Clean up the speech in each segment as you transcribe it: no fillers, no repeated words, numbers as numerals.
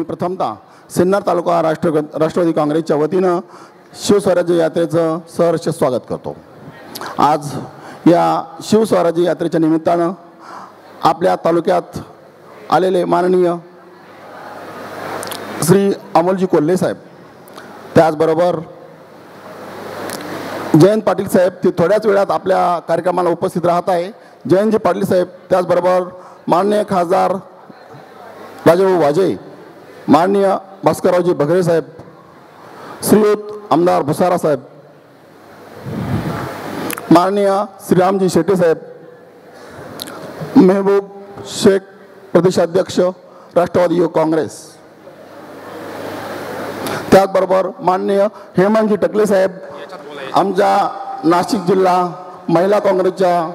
मी प्रथमतः सिन्नर तालुका राष्ट्रवादी काँग्रेसच्या वतीनं शिवस्वराज्य यात्रेचं सहर्ष स्वागत करतो। आज या शिवस्वराज्य यात्रेच्या निमित्तानं आपल्या तालुक्यात आलेले माननीय श्री अमोलजी कोल्हे साहेब, त्याचबरोबर जयंत पाटील साहेब ते थोड्याच वेळात आपल्या कार्यक्रमाला उपस्थित राहत आहे। जयंतजी पाटील साहेब, त्याचबरोबर माननीय खासदार राजाभाऊ वाजे, माननीय भास्कररावजी बघरे साहेब, श्रीयुत आमदार भुसारा साहेब, माननीय श्रीरामजी शेट्टी साहेब, मेहबूब शेख प्रदेशाध्यक्ष राष्ट्रवादी युवक काँग्रेस, त्याचबरोबर माननीय हेमंतजी टकले साहेब, आमच्या नाशिक जिल्हा महिला काँग्रेसच्या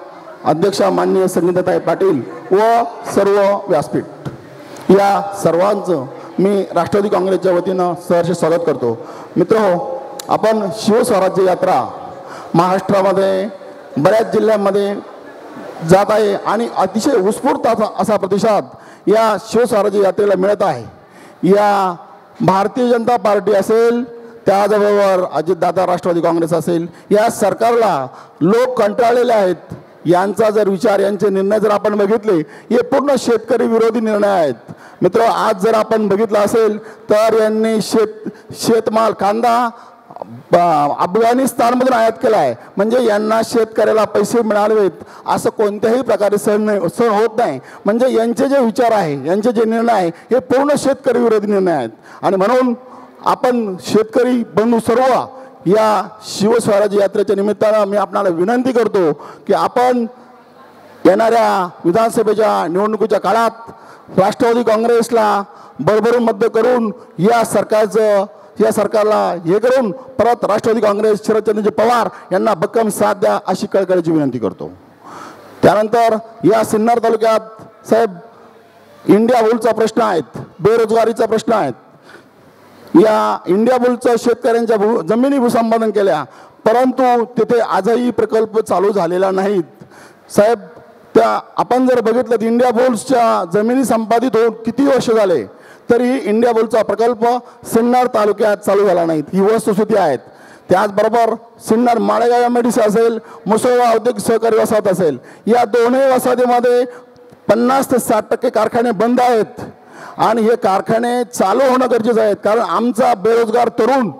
अध्यक्षा माननीय संगीताताई पाटील व सर्व व्यासपीठ, या सर्वांचं मी राष्ट्रवादी काँग्रेसच्या वतीनं सहर्ष स्वागत करतो। मित्रहो, आपण शिवस्वराज्य यात्रा महाराष्ट्रामध्ये बऱ्याच जिल्ह्यांमध्ये जात आहे आणि अतिशय उत्स्फूर्त असा प्रतिसाद या शिवस्वराज्य यात्रेला मिळत आहे। या भारतीय जनता पार्टी असेल, त्याचबरोबर अजितदादा राष्ट्रवादी काँग्रेस असेल, या सरकारला लोक कंटाळलेले आहेत। यांचा जर विचार, यांचे निर्णय जर आपण बघितले, हे पूर्ण शेतकरी विरोधी निर्णय आहेत। मित्र, आज जर आपण बघितलं असेल तर यांनी शेतमाल कांदा अफगाणिस्तानमधून आयात केला आहे, म्हणजे यांना शेतकऱ्याला पैसे मिळावेत असं कोणत्याही प्रकारे सहन होत नाही। म्हणजे यांचे जे विचार आहे, यांचे जे निर्णय आहे, हे पूर्ण शेतकरी विरोधी निर्णय आहेत। आणि म्हणून आपण शेतकरी बंधू सर्व या शिवस्वराज्य यात्रेच्या निमित्तानं मी आपणाला विनंती करतो की आपण येणाऱ्या विधानसभेच्या निवडणुकीच्या काळात राष्ट्रवादी काँग्रेसला भरभरून मत करून या सरकारला हे करून परत राष्ट्रवादी काँग्रेस शरदचंद्रजी पवार यांना भक्कम साथ द्या अशी कळकळीची विनंती करतो। त्यानंतर या सिन्नर तालुक्यात साहेब इंडिया बुलचा प्रश्न आहेत, बेरोजगारीचा प्रश्न आहेत। या इंडिया बुलचं शेतकऱ्यांच्या जमिनी भूसंपादन केल्या, परंतु तिथे आजही प्रकल्प चालू झालेला नाहीत। साहेब, त्या आपण जर बघितलं तर इंडिया बुल्सच्या जमिनी संपादित होऊन किती वर्ष झाले तरी इंडिया बुलचा प्रकल्प सिन्नर तालुक्यात चालू झाला नाही, ही वस्तुस्थिती आहेत। त्याचबरोबर सिन्नर माळेगाव एमआयडीसी असेल, मुसळगाव औद्योगिक सहकारी वसाहत असेल, या दोन्ही वसाहतीमध्ये 50 ते 60% कारखाने बंद आहेत आणि हे कारखाने चालू होणं गरजेचं आहे। कारण आमचा बेरोजगार तरुण,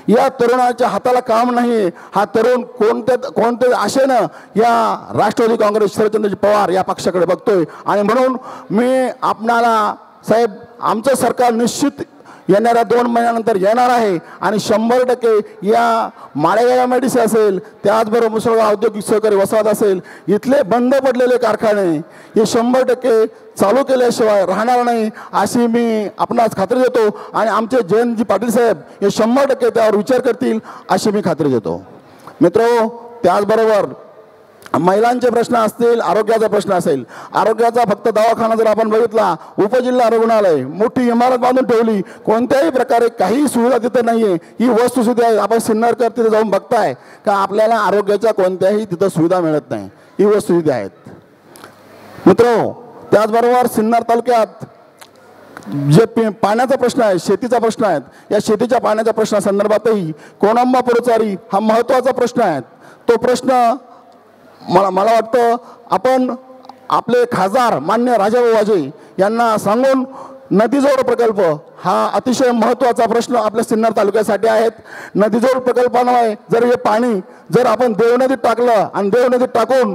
या तरुणाच्या हाताला काम नाही, हा तरुण कोणत्या आशेनं या राष्ट्रवादी काँग्रेस शरदचंद्रजी पवार या पक्षाकडे बघतोय। आणि म्हणून मी आपणाला साहेब, आमचं सरकार निश्चित येणाऱ्या 2 महिन्यानंतर येणार आहे आणि 100% या माळेगाव एमआयडीसी असेल, त्याचबरोबर मुसळगाव औद्योगिक सहकारी वसाहत असेल, इथले बंद पडलेले कारखाने हे 100% चालू केल्याशिवाय राहणार नाही अशी मी आपणास खात्री देतो। आणि आमचे जयंतजी पाटील साहेब हे 100% त्यावर विचार करतील अशी मी खात्री देतो। मित्रो, त्याचबरोबर महिलांचे प्रश्न असतील, आरोग्याचा प्रश्न असेल, आरोग्याचा फक्त दवाखाना जर आपण बघितला, उपजिल्हा रुग्णालय मोठी इमारत बांधून ठेवली, कोणत्याही प्रकारे काही सुविधा तिथे नाहीये, ही वस्तुस्थिती आहे। आपण सिन्नरकर तिथे जाऊन बघताय का आपल्याला आरोग्याच्या कोणत्याही तिथं सुविधा मिळत नाही, ही वस्तुस्थिती आहेत। मित्रो, त्याचबरोबर सिन्नर तालुक्यात जे पाण्याचा प्रश्न आहे, शेतीचा प्रश्न आहे, या शेतीच्या पाण्याच्या प्रश्नासंदर्भातही कोणांबा पुरचारी हा महत्त्वाचा प्रश्न आहे। तो प्रश्न मला वाटतं आपण आपले खासदार मान्य राजाभाऊ वाजे यांना सांगून नदीजोड प्रकल्प हा अतिशय महत्त्वाचा प्रश्न आपल्या सिन्नर तालुक्यासाठी आहेत। नदीजोड प्रकल्पामुळे जर हे पाणी जर आपण देवनदीत टाकलं आणि देवनदीत टाकून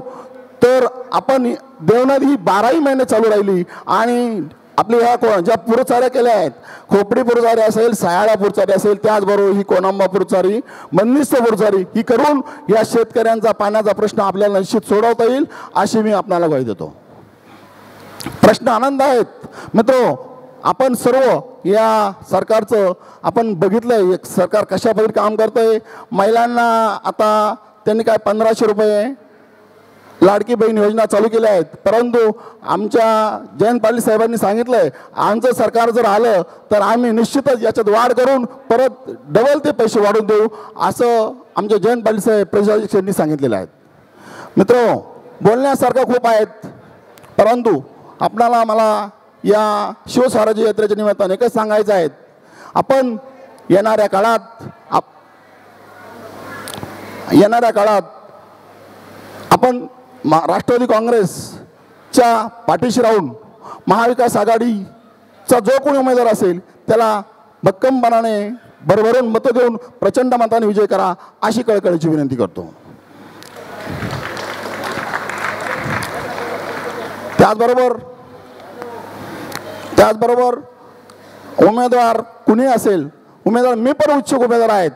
तर आपण देवनदी ही 12ही महिने चालू राहिली आणि आपली ह्या ज्या पुरचाऱ्या केल्या आहेत, खोपडी पुरचारी असेल, सायाळा पुरचारी असेल, त्याचबरोबर ही कोणांबा पुरचारी, बंदिस्त पुरचारी ही करून या शेतकऱ्यांचा पाण्याचा प्रश्न आपल्याला निश्चित सोडवता येईल अशी मी आपल्याला ग्वाही देतो। प्रश्न आनंद आहेत। मित्रो, आपण सर्व या सरकारचं आपण बघितलंय, सरकार कशा पद्धतीने काम करतंय। महिलांना आता त्यांनी काय 1500 रुपये लाडकी बहीण योजना चालू केल्या आहेत, परंतु आमच्या जयंत पाटील साहेबांनी सांगितलंय आमचं सरकार जर आलं तर आम्ही निश्चितच याच्यात वाढ करून परत डबल ते पैसे वाढवून देऊ असं आमचे जयंत पाटील साहेब प्रदेशाध्यक्षांनी सांगितलेलं आहे। मित्रो, बोलण्यासारखं खूप आहेत, परंतु आपणाला मला या शिवस्वराज्य यात्रेच्या निमित्ताने एकच सांगायचं आहे, आपण येणाऱ्या काळात आपण राष्ट्रवादी काँग्रेसच्या पाठीशी राहून महाविकास आघाडीचा जो कोणी उमेदवार असेल त्याला भक्कमपणाने भरभरून मतं देऊन प्रचंड मताने विजय करा अशी कळकळीची विनंती करतो। त्याचबरोबर उमेदवार कुणी असेल, उमेदवार मी पण इच्छुक उमेदवार आहेत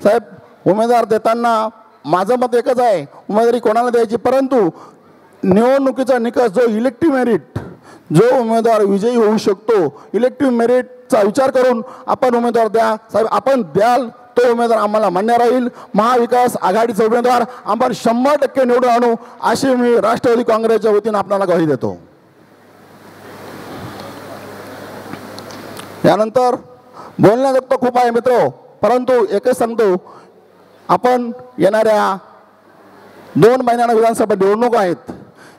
साहेब। उमेदवार देताना माझं मत एकच आहे, उमेदवारी कोणाला द्यायची, परंतु निवडणुकीचा निकष जो इलेक्टिव्ह मेरिट, जो उमेदवार विजयी होऊ शकतो, इलेक्टिव्ह मेरिटचा विचार करून आपण उमेदवार द्या साहेब। आपण द्याल तो उमेदवार आम्हाला मान्य राहील। महाविकास आघाडीचा उमेदवार आपण 100% निवडून आणू अशी मी राष्ट्रवादी काँग्रेसच्या वतीने आपल्याला ग्वाही देतो। यानंतर बोलण्याजोगतं खूप आहे मित्र, परंतु एकच सांगतो, आपण येणाऱ्या 2 महिन्यांना विधानसभा निवडणूक आहेत।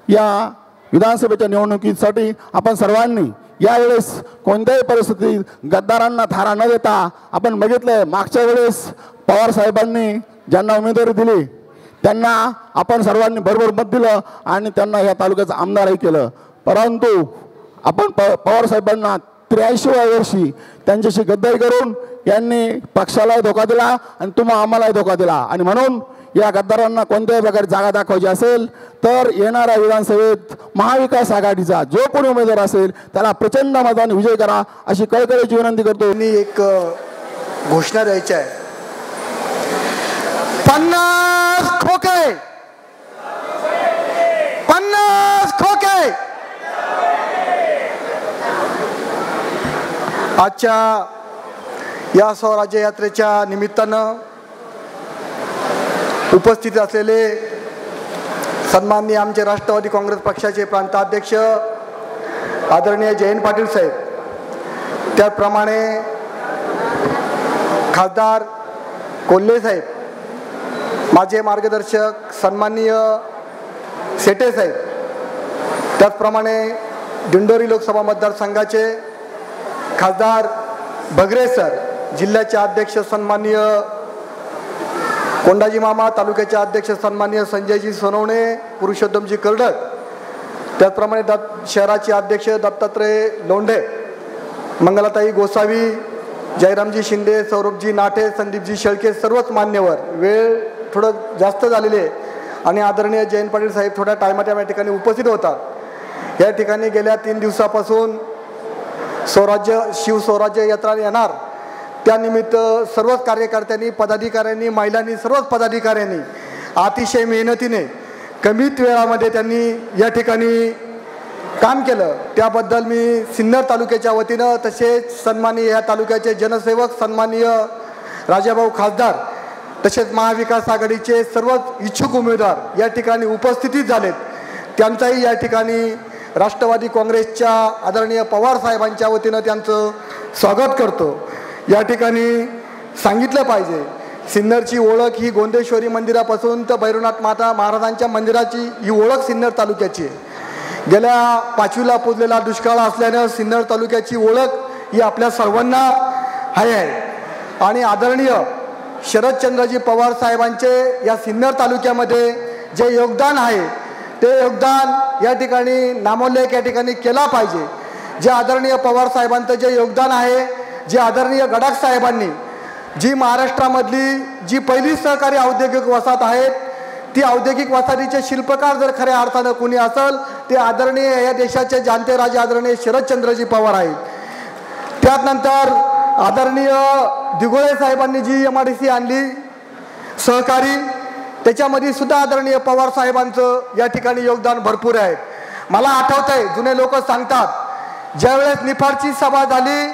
या विधानसभेच्या निवडणुकीसाठी आपण सर्वांनी यावेळेस कोणत्याही परिस्थितीत गद्दारांना थारा न देता, आपण बघितलंय मागच्या वेळेस पवार साहेबांनी ज्यांना उमेदवारी दिली त्यांना आपण सर्वांनी भरभर मत दिलं आणि त्यांना या तालुक्याचं आमदारही केलं, परंतु आपण पवार साहेबांना 83व्या वर्षी त्यांच्याशी गद्दारी करून यांनी पक्षालाही धोका दिला आणि तुम्हा आम्हालाही धोका दिला। आणि म्हणून या गद्दारांना कोणत्याही प्रकारे जागा दाखवायची असेल तर येणाऱ्या विधानसभेत महाविकास आघाडीचा जो कोणी उमेदवार असेल त्याला प्रचंड मताने विजय करा अशी कळकळीची विनंती करतो। मी एक घोषणा द्यायची आहे, 50 खोके 50 खोके। आजच्या या स्वराज्य यात्रेच्या निमित्तानं उपस्थित असलेले सन्माननीय आमचे राष्ट्रवादी काँग्रेस पक्षाचे प्रांताध्यक्ष आदरणीय जयंत पाटील साहेब, त्याचप्रमाणे खासदार कोल्हे साहेब, माझे मार्गदर्शक सन्माननीय सेटे साहेब, त्याचप्रमाणे दिंडोरी लोकसभा मतदारसंघाचे खासदार बगरे सर, जिल्ह्याचे अध्यक्ष सन्माननीय कोंडाजी मामा, तालुक्याचे अध्यक्ष सन्माननीय संजयजी सोनवणे, पुरुषोत्तमजी कर्डक, त्याचप्रमाणे शहराचे अध्यक्ष दत्तात्रय लोंढे, मंगलाताई गोसावी, जयरामजी शिंदे, सौरभजी नाटे, संदीपजी शेळके, सर्वच मान्यवर। वेळ थोडं जास्त झालेले आणि आदरणीय जयंत पाटील साहेब थोड्या टायमात या ठिकाणी उपस्थित होतात। या ठिकाणी गेल्या 3 दिवसापासून शिवस्वराज्य यात्रा येणार, त्यानिमित्त सर्वच कार्यकर्त्यांनी, पदाधिकाऱ्यांनी, महिलांनी, सर्वच पदाधिकाऱ्यांनी अतिशय मेहनतीने कमीत वेळामध्ये त्यांनी या ठिकाणी काम केलं, त्याबद्दल मी सिन्नर तालुक्याच्या वतीनं तसेच सन्माननीय या तालुक्याचे जनसेवक सन्माननीय राजाभाऊ खासदार तसेच महाविकास आघाडीचे सर्वच इच्छुक उमेदवार या ठिकाणी उपस्थित झालेत, त्यांचाही या ठिकाणी राष्ट्रवादी काँग्रेसच्या आदरणीय पवार साहेबांच्या वतीनं त्यांचं स्वागत करतो। या ठिकाणी सांगितलं पाहिजे, सिन्नरची ओळख ही गोंदेश्वरी मंदिरापासून तर भैरवनाथ माता महाराजांच्या मंदिराची ही ओळख सिन्नर तालुक्याची आहे। गेल्या 5वीला पुजलेला दुष्काळ असल्यानं सिन्नर तालुक्याची ओळख ही आपल्या सर्वांना आहे आणि आदरणीय शरदचंद्रजी पवार साहेबांचे या सिन्नर तालुक्यामध्ये जे योगदान आहे ते योगदान या ठिकाणी नामोल्लेख या ठिकाणी केला पाहिजे। जे आदरणीय पवार साहेबांचं जे योगदान आहे, जे आदरणीय गडाख साहेबांनी जी महाराष्ट्रामधली जी पहिली सहकारी औद्योगिक वसाहत आहेत, ती औद्योगिक वसाहतीचे शिल्पकार जर खऱ्या अर्थानं कुणी असेल ते आदरणीय या देशाचे जाणते राजे आदरणीय शरदचंद्रजी पवार आहेत। त्यानंतर आदरणीय दिघोळे साहेबांनी जी MIDC आणली सहकारी, त्याच्यामध्ये सुद्धा आदरणीय पवार साहेबांचं या ठिकाणी योगदान भरपूर आहे। मला आठवतंय, जुने लोक सांगतात, ज्यावेळेस निफाडची सभा झाली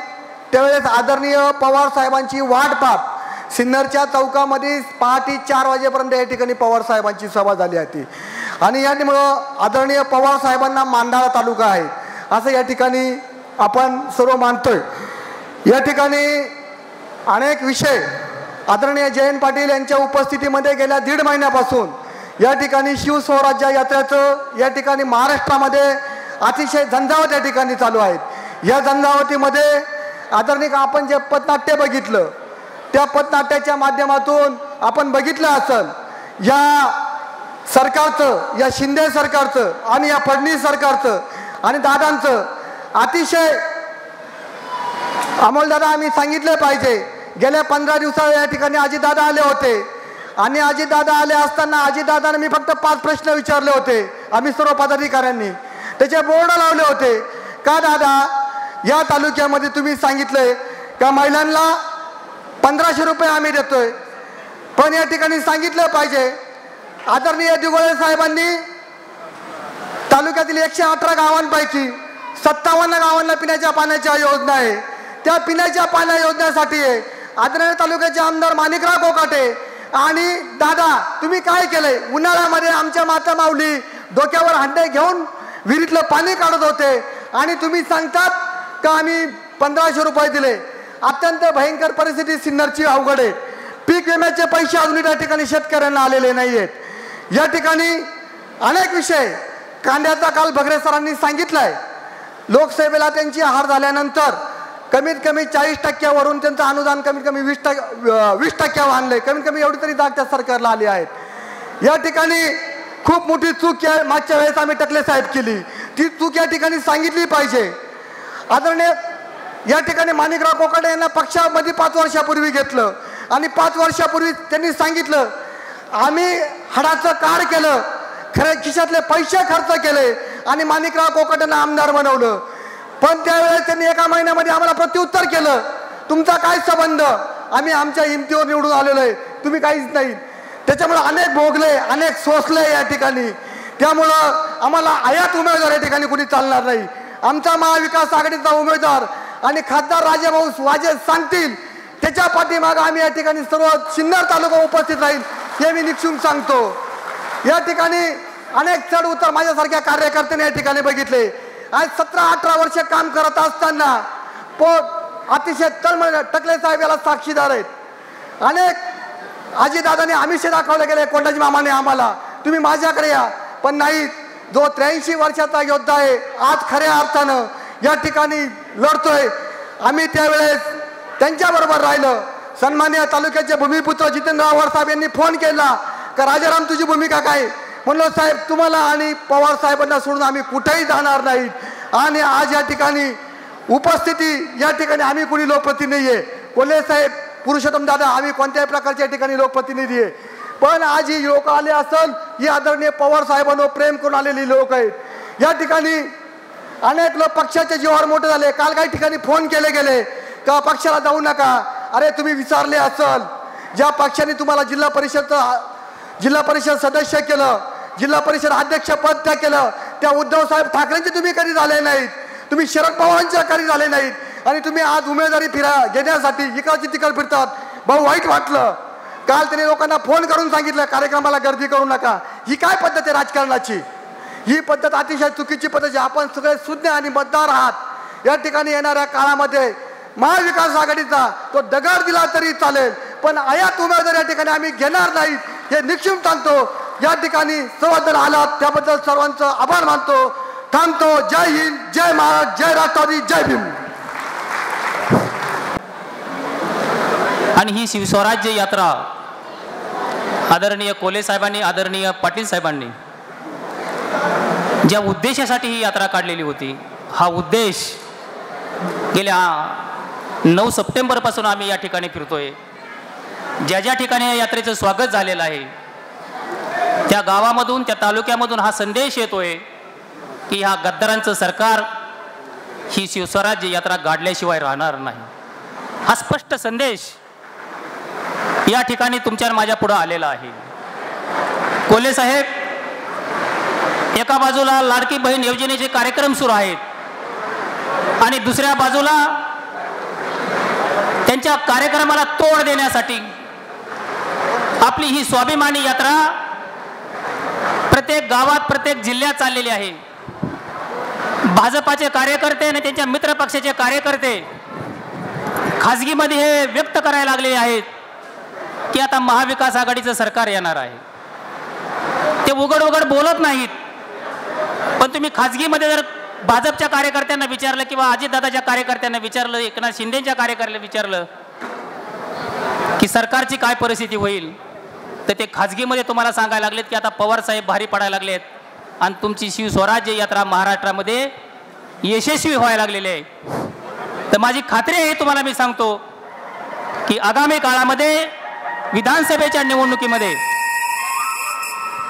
त्यावेळेस आदरणीय पवार साहेबांची वाट पाहत सिन्नरच्या चौकामध्ये पहाटे 4 वाजेपर्यंत या ठिकाणी पवार साहेबांची सभा झाली होती आणि यामुळं आदरणीय पवार साहेबांना मांडाळा तालुका आहे असं या ठिकाणी आपण सर्व मानतोय। या ठिकाणी अनेक विषय आदरणीय जयंत पाटील यांच्या उपस्थितीमध्ये गेल्या 1.5 महिन्यापासून या ठिकाणी शिवस्वराज्य यात्रेचं या ठिकाणी महाराष्ट्रामध्ये अतिशय झंझावात या ठिकाणी चालू आहेत। या झंझावतीमध्ये आदरणीय आपण जे पथनाट्य बघितलं, त्या पथनाट्याच्या माध्यमातून आपण बघितलं असेल या सरकारचं, या शिंदे सरकारचं आणि या फडणवीस सरकारचं आणि दादांचं अतिशय अमोलदादा आम्ही सांगितले पाहिजे. गेल्या 15 दिवसात या ठिकाणी अजितदादा आले होते आणि अजितदादा आले असताना अजितदादांना मी फक्त 5 प्रश्न विचारले होते. आम्ही सर्व पदाधिकाऱ्यांनी त्याचे बोर्ड लावले होते. का दादा, या तालुक्यामध्ये तुम्ही सांगितलंय का महिलांना 1500 रुपये आम्ही देतोय, पण या ठिकाणी सांगितलं पाहिजे आदरणीय दिगोळे साहेबांनी तालुक्यातील 118 गावांपैकी 57 गावांना पिण्याच्या पाण्याच्या योजना आहे. त्या पिण्याच्या पाण्या योजनेसाठी आदरणीय तालुक्याचे आमदार माणिकराव कोकाटे आणि दादा तुम्ही काय केलंय? उन्हाळ्यामध्ये आमच्या माता माऊली डोक्यावर हंडे घेऊन विहिरीतलं पाणी काढत होते आणि तुम्ही सांगतात का आम्ही 1500 रुपये दिले. अत्यंत भयंकर परिस्थिती सिन्नरची अवघड आहे. पीक विम्याचे पैसे अजूनही त्या ठिकाणी शेतकऱ्यांना आलेले नाही आहेत. या ठिकाणी अनेक विषय, कांद्याचा काल भगरे सरांनी सांगितलंय, लोकसेवेला त्यांची हार झाल्यानंतर कमीत कमी 40% त्यांचं अनुदान कमीत कमी 20% आणलंय. कमीत कमी एवढी तरी जाग त्या सरकारला आली आहेत. या ठिकाणी खूप मोठी चूक मागच्या वेळेस आम्ही टकले साहेब केली, ती चूक या ठिकाणी सांगितली पाहिजे. आदरणीय या ठिकाणी माणिकराव कोकाटे यांना पक्षामध्ये 5 वर्षापूर्वी घेतलं आणि 5 वर्षापूर्वी त्यांनी सांगितलं आम्ही हाडाचं कार्ड केलं, खरे खिशातले पैसे खर्च केले आणि माणिकराव कोकाटेंना आमदार बनवलं. पण त्यावेळेस त्यांनी 1 महिन्यामध्ये आम्हाला प्रत्युत्तर केलं, तुमचा काय संबंध, आम्ही आमच्या हिमतीवर निवडून आलेलो आहे, तुम्ही काहीच नाही. त्याच्यामुळे अनेक भोगले, अनेक सोसले या ठिकाणी. त्यामुळं आम्हाला आयात उमेदवार या ठिकाणी कुणी चालणार नाही. आमचा महाविकास आघाडीचा उमेदवार आणि खासदार राजेभाऊ वाजे सांगतील त्याच्या पाठीमागं आम्ही या ठिकाणी सर्व सिन्नर तालुका उपस्थित राहील हे मी निक्षून सांगतो. या ठिकाणी अनेक चढ उतार माझ्यासारख्या कार्यकर्त्यांनी या ठिकाणी बघितले. आज 17-18 वर्ष काम करत असताना अतिशय तळमळ टकले साहेब याला साक्षीदार आहेत. अनेक अजितदादांनी आमिष दाखवले गेले, कोंडाजी मामाने आम्हाला तुम्ही माझ्याकडे या, पण नाही. जो 83 वर्षाचा योद्धा आहे आज खऱ्या अर्थानं या ठिकाणी लढतोय. आम्ही त्यावेळेस त्यांच्याबरोबर राहिलं. सन्मान्य तालुक्याचे भूमिपुत्र जितेंद्र आव्हाड साहेब यांनी फोन केला का राजाराम तुझी भूमिका काय? म्हणलं साहेब तुम्हाला आणि पवार साहेबांना सोडून आम्ही कुठेही जाणार नाहीत. आणि आज या ठिकाणी उपस्थिती या ठिकाणी आम्ही कुणी लोकप्रतिनिधी आहे, कोल्हे साहेब, पुरुषोत्तम दादा, आम्ही कोणत्याही प्रकारच्या ठिकाणी लोकप्रतिनिधी आहे. पण आज ही लोक आले असेल ही आदरणीय पवार साहेबांवर प्रेम करून आलेली लोक आहेत. या ठिकाणी अनेक लोक पक्षाच्या जीवावर मोठे झाले. काल काही ठिकाणी फोन केले गेले का पक्षाला जाऊ नका. अरे तुम्ही विचारले असेल ज्या पक्षाने तुम्हाला जिल्हा परिषद सदस्य केलं, जिल्हा परिषद अध्यक्ष पद त्या केलं, त्या उद्धव साहेब ठाकरेंचे तुम्ही कधी झाले नाहीत, तुम्ही शरद पवारांच्या कधी झाले नाहीत. आणि तुम्ही आज उमेदवारी घेण्यासाठी इकडची तिकड फिरतात. भाऊ वाईट वाटलं. काल त्यांनी लोकांना फोन करून सांगितलं कार्यक्रमाला गर्दी करू नका. ही काय पद्धत आहे राजकारणाची? ही पद्धत अतिशय चुकीची पद्धत आहे. आपण सगळे सुज्ञ आणि मतदार आहात. या ठिकाणी येणाऱ्या काळामध्ये महाविकास आघाडीचा तो दगड दिला तरी चालेल, पण आयात उमेदवार या ठिकाणी आम्ही घेणार नाहीत हे निश्चित सांगतो. या ठिकाणी सर्वजण आलात त्याबद्दल सर्वांचं आभार मानतो. थांबतो. जय हिंद, जय महाराष्ट्र, जय राष्ट्रवादी, जय भीम. आणि ही शिवस्वराज्य यात्रा आदरणीय कोल्हे साहेबांनी, आदरणीय पाटील साहेबांनी ज्या उद्देशासाठी ही यात्रा काढलेली होती, हा उद्देश गेल्या 9 सप्टेंबरपासून आम्ही या ठिकाणी फिरतोय. ज्या ज्या ठिकाणी या यात्रेचं स्वागत झालेलं आहे त्या गावामधून, त्या तालुक्यामधून हा संदेश येतोय की ह्या गद्दारांचं सरकार ही शिवस्वराज्य यात्रा गाडल्याशिवाय राहणार नाही. हा स्पष्ट संदेश या ठिकाणी तुमच्या माझ्या पुढे आलेला आहे. कोल्हे साहेब, एका बाजूला लाडकी बहीण योजनेचे कार्यक्रम सुरू आहेत आणि दुसऱ्या बाजूला त्यांच्या कार्यक्रमाला तोड देण्यासाठी आपली ही स्वाभिमानी यात्रा प्रत्येक गावात, प्रत्येक जिल्ह्यात चाललेली आहे. भाजपाचे कार्यकर्ते आणि त्यांच्या मित्र पक्षाचे कार्यकर्ते खाजगीमध्ये हे व्यक्त करायला लागले आहेत की आता महाविकास आघाडीचं सरकार येणार आहे. ते उघड उघड बोलत नाहीत, पण तुम्ही खाजगीमध्ये जर भाजपच्या कार्यकर्त्यांना विचारलं किंवा अजितदादाच्या कार्यकर्त्यांना विचारलं, एकनाथ शिंदेच्या कार्यकर्त्यांना विचारलं की सरकारची काय परिस्थिती होईल, तर ते खाजगीमध्ये तुम्हाला सांगायला लागलेत की आता पवार साहेब भारी पडायला लागलेत आणि तुमची शिवस्वराज्य यात्रा महाराष्ट्रामध्ये यशस्वी व्हायला लागलेली आहे. तर माझी खात्री आहे तुम्हाला, मी सांगतो की आगामी काळामध्ये विधानसभेच्या निवडणुकीमध्ये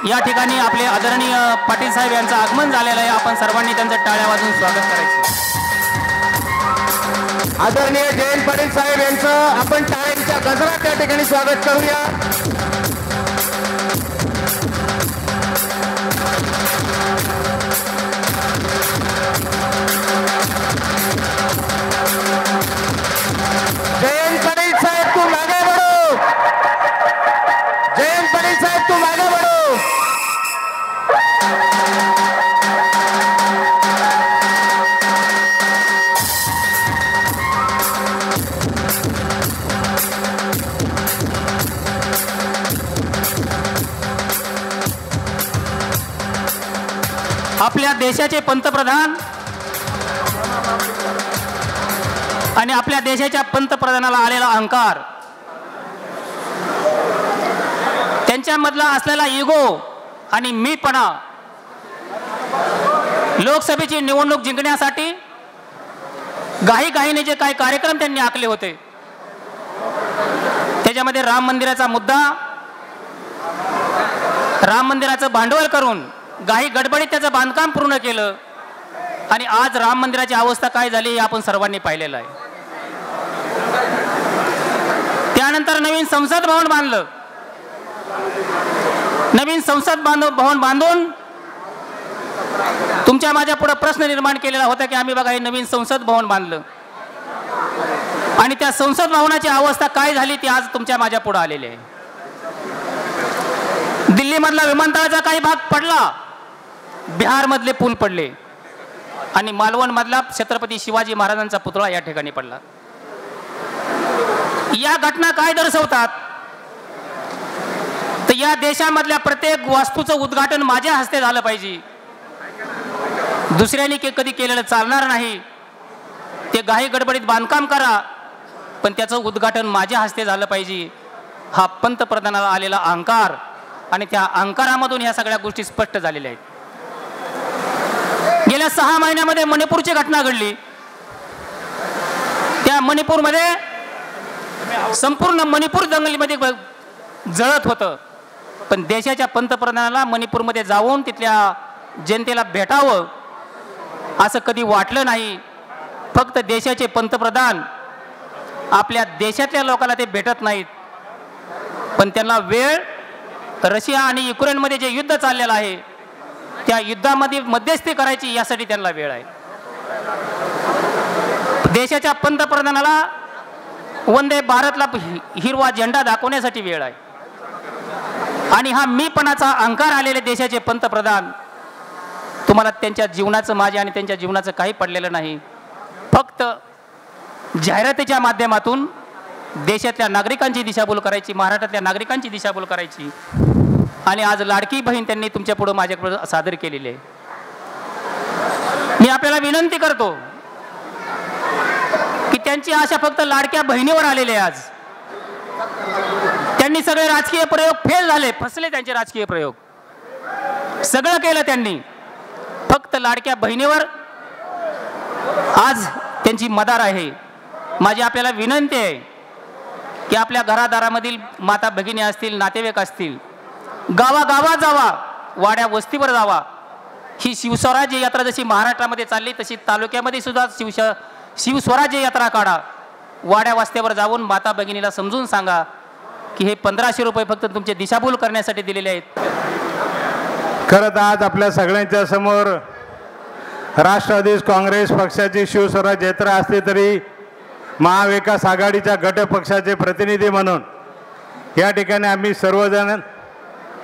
या ठिकाणी आपले आदरणीय पाटील साहेब यांचं आगमन झालेलं आहे. आपण सर्वांनी त्यांचं टाळ्या वाजवून स्वागत करायचं. आदरणीय जयंत पाटील साहेब यांचं आपण टाळ्यांच्या गजरात त्या ठिकाणी स्वागत करूया. जयंत पाटील साहेब तू मागे बढ़ो, जयंत पाटील साहेब तू मागे बढ़ो. आपल्या देशाचे पंतप्रधान आणि आपल्या देशाच्या पंतप्रधानाला आलेला अहंकार, त्यांच्यामधला असलेला इगो आणि मीपणा, लोकसभेची निवडणूक जिंकण्यासाठी घाईघाईने जे काही कार्यक्रम त्यांनी आखले होते, त्याच्यामध्ये राम मंदिराचा मुद्दा, राम मंदिराचं भांडवल करून घाई गडबडीत त्याचं बांधकाम पूर्ण केलं आणि आज राम मंदिराची अवस्था काय झाली हे आपण सर्वांनी पाहिलेलं आहे. त्यानंतर नवीन संसद भवन बांधलं. नवीन संसद भवन बांधून तुमच्या माझ्या पुढे प्रश्न निर्माण केलेला होता की आम्ही बघा हे नवीन संसद भवन बांधलं आणि त्या संसद भवनाची अवस्था काय झाली ती आज तुमच्या माझ्या पुढे आलेली आहे. दिल्लीमधला विमानतळाचा काही भाग पडला, बिहारमधले पूल पडले आणि मालवणमधला छत्रपती शिवाजी महाराजांचा पुतळा या ठिकाणी पडला. या घटना काय दर्शवतात, तर या देशामधल्या प्रत्येक वास्तूचं उद्घाटन माझ्या हस्ते झालं पाहिजे, दुसऱ्यांनी कधी केलेलं चालणार नाही. ते घाई गडबडीत बांधकाम करा पण त्याचं उद्घाटन माझ्या हस्ते झालं पाहिजे. हा पंतप्रधानाला आलेला अहंकार आणि त्या अहंकारामधून ह्या सगळ्या गोष्टी स्पष्ट झालेल्या आहेत. गेल्या 6 महिन्यामध्ये मणिपूरची घटना घडली. त्या मणिपूरमध्ये संपूर्ण मणिपूर दंगलीमध्ये जळत होतं, पण देशाच्या पंतप्रधानाला मणिपूरमध्ये जाऊन तिथल्या जनतेला भेटावं असं कधी वाटलं नाही. फक्त देशाचे पंतप्रधान आपल्या देशातल्या लोकांना ते भेटत नाहीत, पण त्यांना वेळ रशिया आणि युक्रेनमध्ये जे युद्ध चाललेलं आहे त्या युद्धामध्ये मध्यस्थी करायची यासाठी त्यांना वेळ आहे. देशाच्या पंतप्रधानाला वंदे भारतला हिरवा झेंडा दाखवण्यासाठी वेळ आहे. आणि हा मीपणाचा अहंकार आलेले देशाचे पंतप्रधान, तुम्हाला त्यांच्या जीवनाचं, माझ्या आणि त्यांच्या जीवनाचं काही पडलेलं नाही. फक्त जाहिरातीच्या माध्यमातून देशातल्या नागरिकांची दिशाभूल करायची, महाराष्ट्रातल्या नागरिकांची दिशाभूल करायची. आणि आज लाडकी बहीण त्यांनी तुमच्या पुढे माझ्याकडे सादर केलेली आहे. मी आपल्याला विनंती करतो की त्यांची आशा फक्त लाडक्या बहिणीवर आलेली आहे. आज त्यांनी सगळे राजकीय प्रयोग फेल झाले, फसले त्यांचे राजकीय प्रयोग, सगळं केलं त्यांनी, फक्त लाडक्या बहिणीवर आज त्यांची मदार आहे. माझी आपल्याला विनंती आहे की आपल्या घरादारामधील माता भगिनी असतील, नातेवाईक असतील, गावागावात जावा, वाड्या वस्तीवर जावा. ही शिवस्वराज्य यात्रा जशी महाराष्ट्रामध्ये चालली तशी तालुक्यामध्ये सुद्धा शिवस्वराज्य यात्रा काढा. वाड्या वस्त्यावर जाऊन माता भगिनीला समजून सांगा की हे 1500 रुपये फक्त तुमचे दिशाभूल करण्यासाठी दिलेले आहेत. खरं तर आज आपल्या सगळ्यांच्या समोर राष्ट्रवादी काँग्रेस पक्षाची शिवस्वराज्य यात्रा असली तरी महाविकास आघाडीच्या गट पक्षाचे प्रतिनिधी म्हणून या ठिकाणी आम्ही सर्वजण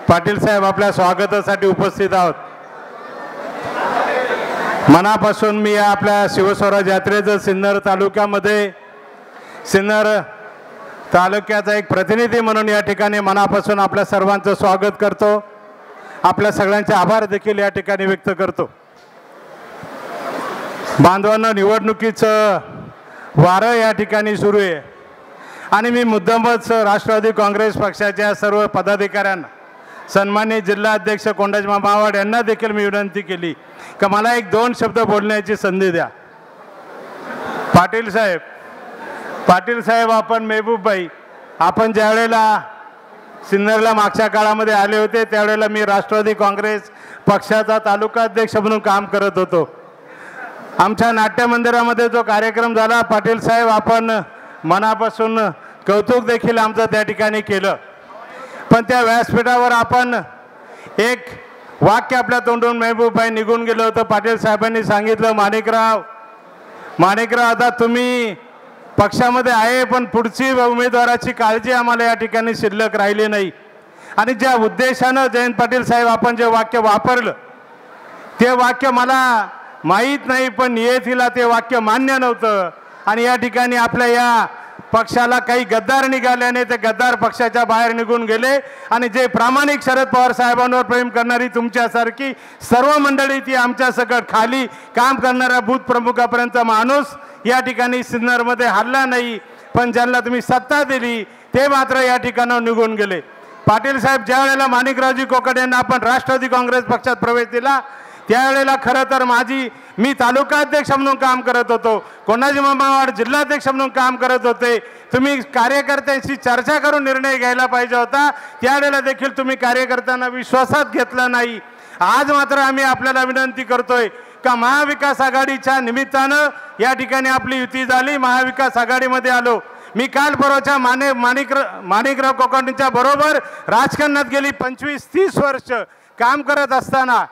पाटील साहेब आपल्या स्वागतासाठी उपस्थित आहोत. मनापासून मी आपल्या शिवस्वराज्य यात्रेचं सिन्नर तालुक्याचा एक प्रतिनिधी म्हणून या ठिकाणी मनापासून आपल्या सर्वांचं स्वागत करतो. आपल्या सगळ्यांचे आभार देखील या ठिकाणी व्यक्त करतो. बांधवांना निवडणुकीचं वारं या ठिकाणी सुरू आहे आणि मी मुद्दामच राष्ट्रवादी काँग्रेस पक्षाच्या सर्व पदाधिकाऱ्यांना, सन्माननीय जिल्हाध्यक्ष कोंडाजी मामावाड यांना देखील मी विनंती केली की मला 1-2 शब्द बोलण्याची संधी द्या. पाटील साहेब, आपण मेहबूबबाई, आपण ज्या वेळेला सिन्नरला मागच्या काळामध्ये आले होते त्यावेळेला मी राष्ट्रवादी काँग्रेस पक्षाचा तालुका अध्यक्ष म्हणून काम करत होतो. आमच्या नाट्य मंदिरामध्ये जो कार्यक्रम झाला, पाटील साहेब आपण मनापासून कौतुक देखील आमचं त्या ठिकाणी केलं. पण त्या व्यासपीठावर आपण एक वाक्य आपल्या तोंडून मेहबूबबाई निघून गेलं होतं. पाटील साहेबांनी सांगितलं, माणिकराव आता तुम्ही पक्षामध्ये आहे पण पुढची उमेदवाराची काळजी आम्हाला या ठिकाणी शिल्लक राहिली नाही. आणि ज्या उद्देशानं जयंत पाटील साहेब आपण जे वाक्य वापरलं ते वाक्य मला माहीत नाही, पण नियतीला ते वाक्य मान्य नव्हतं. आणि या ठिकाणी आपल्या या पक्षाला काही गद्दार निघाल्याने ते गद्दार पक्षाच्या बाहेर निघून गेले. आणि जे प्रामाणिक शरद पवार साहेबांवर प्रेम करणारी तुमच्यासारखी सर्व मंडळी, ती आमच्या सकट खाली काम करणाऱ्या बूथ प्रमुखापर्यंत माणूस या ठिकाणी सिन्नरमध्ये हल्ला नाही, पण ज्यांना तुम्ही सत्ता दिली ते मात्र या ठिकाणावर निघून गेले. पाटील साहेब, ज्या वेळेला माणिकरावजी कोकाटे यांना आपण राष्ट्रवादी काँग्रेस पक्षात प्रवेश दिला त्यावेळेला खरं तर मी तालुका अध्यक्ष म्हणून काम करत होतो, कोंडाजी मामावाड जिल्हाध्यक्ष म्हणून काम करत होते. तुम्ही कार्यकर्त्यांशी चर्चा करून निर्णय घ्यायला पाहिजे होता. त्यावेळेला देखील तुम्ही कार्यकर्त्यांना विश्वासात घेतला नाही. आज मात्र आम्ही आपल्याला विनंती करतोय का महाविकास आघाडीच्या निमित्तानं या ठिकाणी आपली युती झाली, महाविकास आघाडीमध्ये आलो. मी काल परवाच्या माणिकराव कोकाटेंच्या बरोबर राजकारणात गेली 25-30 वर्ष काम करत असताना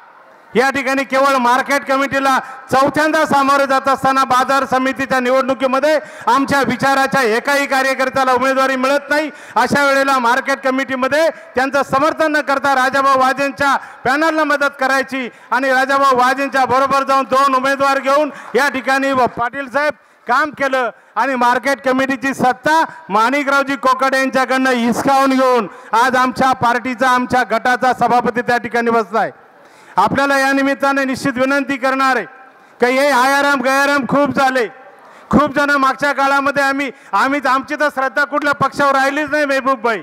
या ठिकाणी केवळ मार्केट कमिटीला 4थ्यांदा सामोरे जात असताना बाजार समितीच्या निवडणुकीमध्ये आमच्या विचाराच्या एकाही कार्यकर्त्याला उमेदवारी मिळत नाही. अशा वेळेला मार्केट कमिटीमध्ये त्यांचं समर्थन न करता राजाभाऊ वाजेंच्या पॅनलला मदत करायची आणि राजाभाऊ वाजेंच्या बरोबर जाऊन 2 उमेदवार घेऊन या ठिकाणी पाटील साहेब काम केलं. आणि मार्केट कमिटीची सत्ता माणिकरावजी कोकाटे यांच्याकडनं हिसकावून घेऊन आज आमच्या पार्टीचा, आमच्या गटाचा सभापती त्या ठिकाणी बसलाय. आपल्याला या निमित्ताने निश्चित विनंती करणार आहे की हे आयाराम गयाराम खूप झाले. खूप जण मागच्या काळामध्ये आमची तर श्रद्धा कुठल्या पक्षावर राहिलीच नाही. मेहबूबबाई,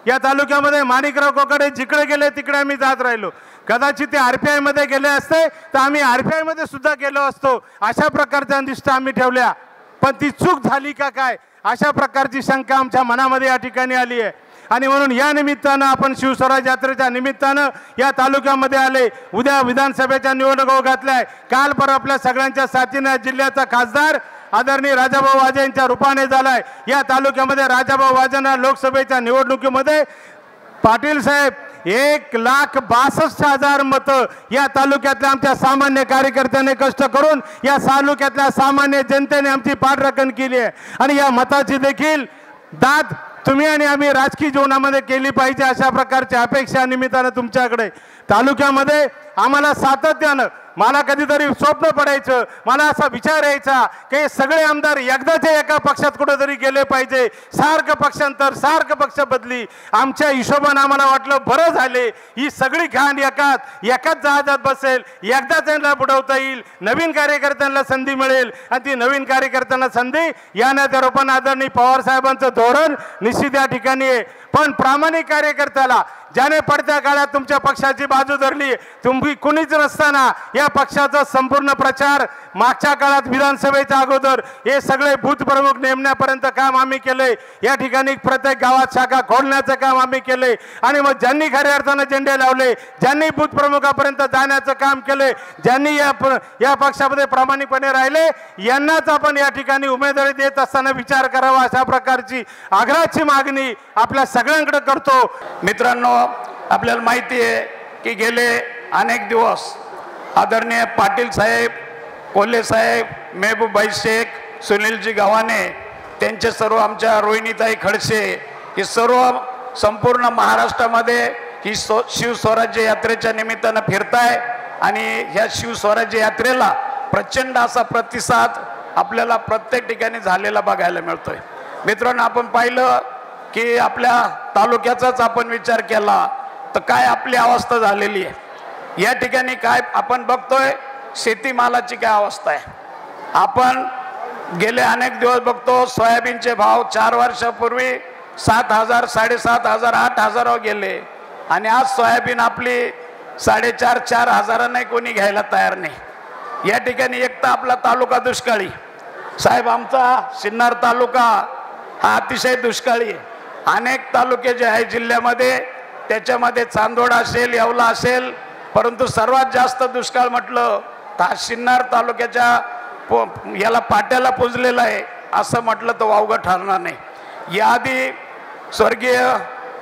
या तालुक्यामध्ये माणिकराव कोकाटे जिकडे गेले तिकडे आम्ही जात राहिलो. कदाचित ते RPI मध्ये गेले असते तर आम्ही RPI मध्ये सुद्धा गेलो असतो. अशा प्रकारच्या निष्ठा आम्ही ठेवल्या, पण ती चूक झाली का काय अशा प्रकारची शंका आमच्या मनामध्ये या ठिकाणी आली आहे. आणि म्हणून या निमित्तानं आपण शिवस्वराज यात्रेच्या निमित्तानं या तालुक्यामध्ये आले. उद्या विधानसभेच्या निवडणुका घातल्या. काल पर आपल्या सगळ्यांच्या साथीने जिल्ह्याचा खासदार आदरणीय राजाभाऊ वाजे यांच्या रूपाने झालाय. या तालुक्यामध्ये राजाभाऊ वाजेंना लोकसभेच्या निवडणुकीमध्ये पाटील साहेब 1,62,000 मतं या तालुक्यातल्या आमच्या सामान्य कार्यकर्त्यांनी कष्ट करून या तालुक्यातल्या सामान्य जनतेने आमची पाठराखण केली आहे. आणि या मताची देखील दाद तुम्ही आणि आम्ही राजकीय जीवनामध्ये केली पाहिजे अशा प्रकारची अपेक्षा निमित्तानं तुमच्याकडे तालुक्यामध्ये आम्हाला सातत्यानं मला कधीतरी स्वप्न पडायचं, मला असा विचार यायचा की सगळे आमदार एकदाच्या एका पक्षात कुठेतरी गेले पाहिजे. सारखं पक्षांतर, सारखं पक्ष बदली. आमच्या हिशोबानं आम्हाला वाटलं बरं झाले ही सगळी घाण एकाच जहाजात बसेल, एकदा त्यांना बुडवता येईल, नवीन कार्यकर्त्यांना संधी मिळेल. आणि ती नवीन कार्यकर्त्यांना संधी या नात्या रूपाने आदरणीय पवार साहेबांचं धोरण निश्चित या ठिकाणी आहे. पण प्रामाणिक कार्यकर्त्याला ज्याने पडत्या काळात तुमच्या पक्षाची बाजू धरली, तुम्ही कुणीच नसताना या पक्षाचा संपूर्ण प्रचार मागच्या काळात विधानसभेच्या अगोदर हे सगळे बूथ प्रमुख नेमण्यापर्यंत काम आम्ही केले. या ठिकाणी प्रत्येक गावात शाखा खोलण्याचं काम आम्ही केले. आणि मग ज्यांनी खऱ्या अर्थानं झेंडे लावले, ज्यांनी बूथ प्रमुखापर्यंत जाण्याचं काम केले, ज्यांनी या पक्षामध्ये प्रामाणिकपणे राहिले, यांनाच आपण या ठिकाणी उमेदवारी देत असताना विचार करावा अशा प्रकारची आग्रहाची मागणी आपल्या सगळ्यांकडे करतो. मित्रांनो, आपल्याला माहिती आहे की गेले अनेक दिवस आदरणीय पाटील साहेब, कोल्हे साहेब, मेहबूबबाई शेख, सुनीलजी गव्हाणे, त्यांचे सर्व आमच्या रोहिणीताई खडसे, हे सर्व संपूर्ण महाराष्ट्रामध्ये ही शिवस्वराज्य यात्रेच्या निमित्तानं फिरताय. आणि ह्या शिवस्वराज्य यात्रेला प्रचंड असा प्रतिसाद आपल्याला प्रत्येक ठिकाणी झालेला बघायला मिळतोय. मित्रांनो, आपण पाहिलं की आपल्या तालुक्याचाच आपण विचार केला तर काय आपली अवस्था झालेली आहे. या ठिकाणी काय आपण बघतोय, शेतीमालाची काय अवस्था आहे. आपण गेले अनेक दिवस बघतो सोयाबीनचे भाव 4 वर्षापूर्वी 7,000, 7,500, 8,000 गेले आणि आज सोयाबीन आपली 4,500, 4,000 कोणी घ्यायला तयार नाही। या ठिकाणी एक तर आपला तालुका दुष्काळी साहेब, आमचा सिन्नर तालुका हा अतिशय दुष्काळी आहे। अनेक तालुके जे आहे जिल्ह्यामध्ये त्याच्यामध्ये चांदोड असेल, येवला असेल, परंतु सर्वात जास्त दुष्काळ म्हटलं तर सिन्नर तालुक्याच्या याला पाट्याला पुजलेला आहे असं म्हटलं तर वावगं ठरणार नाही। याआधी स्वर्गीय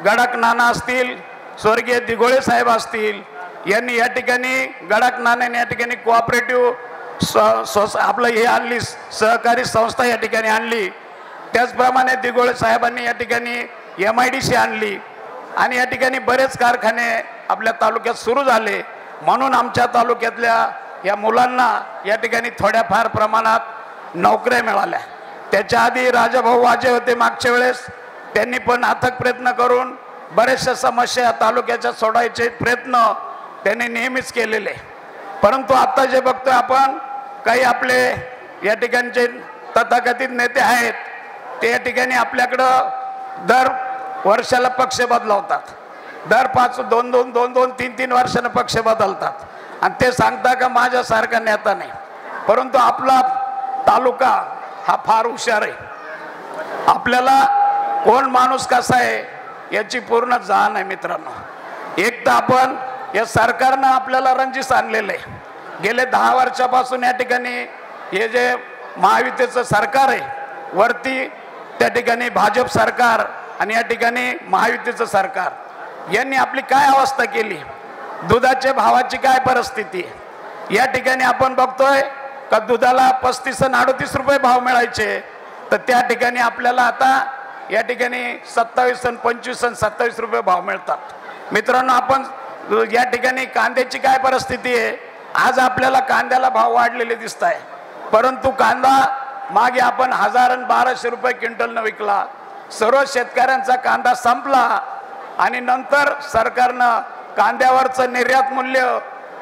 गडाख नाना असतील, स्वर्गीय दिघोळे साहेब असतील, यांनी या ठिकाणी गडाख नानाने या ठिकाणी कोऑपरेटिव्ह आपलं हे आणली, सहकारी संस्था या ठिकाणी आणली। त्याचप्रमाणे दिघोळे साहेबांनी या ठिकाणी MIDC आणली आणि या ठिकाणी बरेच कारखाने आपल्या तालुक्यात सुरू झाले। म्हणून आमच्या तालुक्यातल्या या मुलांना या ठिकाणी थोड्याफार प्रमाणात नोकऱ्या मिळाल्या। त्याच्या आधी राजाभाऊ वाजे होते मागच्या वेळेस, त्यांनी पण अथक प्रयत्न करून बऱ्याचशा समस्या तालुक्याच्या सोडायचे प्रयत्न त्यांनी नेहमीच केलेले। परंतु आता जे बघतोय आपण, काही आपले या ठिकाणचे तथाकथित नेते आहेत ते या ठिकाणी आपल्याकडं दर वर्षाला पक्ष बदलवतात, दर 2-2, 3-3 वर्षानं पक्ष बदलतात आणि ते सांगता का माझ्यासारखा नेता नाही। परंतु आपला तालुका हा फार हुशार आहे, आपल्याला कोण माणूस कसा आहे याची पूर्ण जाण आहे मित्रांनो। एक तर आपण या सरकारनं आपल्याला रंजिस आणलेलं आहे। गेले 10 वर्षापासून या ठिकाणी हे जे महायुतीचं सरकार आहे, वरती त्या ठिकाणी भाजप सरकार आणि या ठिकाणी महायुतीचं सरकार, यांनी आपली काय अवस्था केली, दुधाच्या भावाची काय परिस्थिती आहे। या ठिकाणी आपण बघतोय का दुधाला 35 आणि 38 रुपये भाव मिळायचे, तर त्या ठिकाणी आपल्याला आता या ठिकाणी 27 आणि 25 आणि 27 रुपये भाव मिळतात। मित्रांनो, आपण या ठिकाणी कांद्याची काय परिस्थिती आहे, आज आपल्याला कांद्याला भाव वाढलेले दिसत आहे, परंतु कांदा मागे आपण 1000 आणि 1200 रुपये क्विंटलनं विकला। सर्व शेतकऱ्यांचा कांदा संपला आणि नंतर सरकारनं कांद्यावरचं निर्यात मूल्य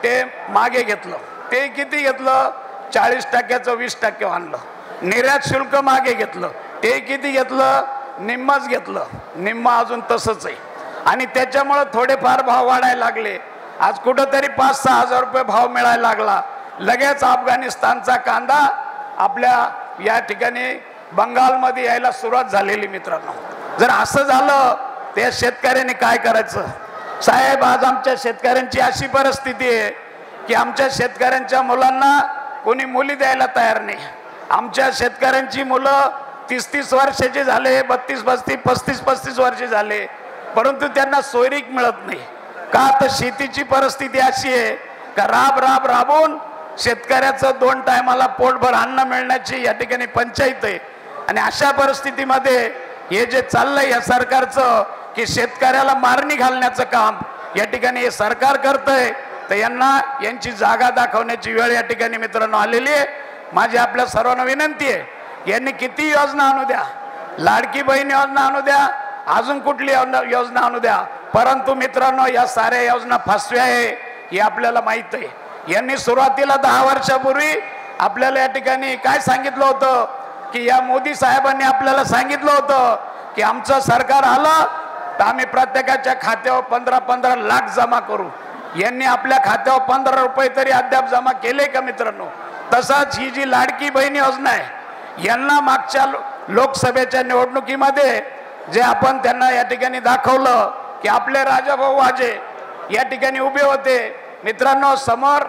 ते मागे घेतलं। ते किती घेतलं, 40% 20% आणलं। निर्यात शुल्क मागे घेतलं, ते किती घेतलं, निम्मच घेतलं, निम्मा अजून तसंच आहे आणि त्याच्यामुळं थोडेफार भाव वाढायला लागले। आज कुठंतरी 5-6 हजार रुपये भाव मिळायला लागला। लगेच अफगाणिस्तानचा कांदा आपल्या या ठिकाणी बंगालमध्ये यायला सुरुवात झालेली। मित्रांनो, जर असं झालं त्या शेतकऱ्यांनी काय करायचं साहेब? आज आमच्या शेतकऱ्यांची अशी परिस्थिती आहे की आमच्या शेतकऱ्यांच्या मुलांना कोणी मुली द्यायला तयार नाही। आमच्या शेतकऱ्यांची मुलं 30-30 वर्षाचे झाले, 32-32, 35-35 वर्षे झाले, परंतु त्यांना सोयरीक मिळत नाही का? तर शेतीची परिस्थिती अशी आहे का राबून शेतकऱ्याचं 2 टायमाला पोटभर अन्न मिळण्याची या ठिकाणी पंचायत आहे आणि अशा परिस्थितीमध्ये हे जे चाललंय या सरकारचं की शेतकऱ्याला मारणी घालण्याचं काम या ठिकाणी हे सरकार करतंय, तर यांची जागा दाखवण्याची वेळ या ठिकाणी मित्रांनो आलेली आहे। माझी आपल्या सर्वांना विनंती आहे, यांनी किती योजना आणू द्या, लाडकी बहीण योजना आणू द्या, अजून कुठली योजना आणू द्या, परंतु मित्रांनो या साऱ्या योजना फसव्या आहे हे आपल्याला माहित आहे। यांनी सुरुवातीला 10 वर्षापूर्वी आपल्याला या ठिकाणी काय सांगितलं होतं की या मोदी साहेबांनी आपल्याला सांगितलं होतं की आमचं सरकार आलं तर आम्ही प्रत्येकाच्या खात्यावर 15-15 लाख जमा करू। यांनी आपल्या खात्यावर 15 रुपये तरी अद्याप जमा केले का मित्रांनो? तसाच ही जी लाडकी बहीण योजना आहे, यांना मागच्या लोकसभेच्या निवडणुकीमध्ये जे आपण त्यांना या ठिकाणी दाखवलं की आपले राजाभाऊ वाजे या ठिकाणी उभे होते। मित्रांनो, समोर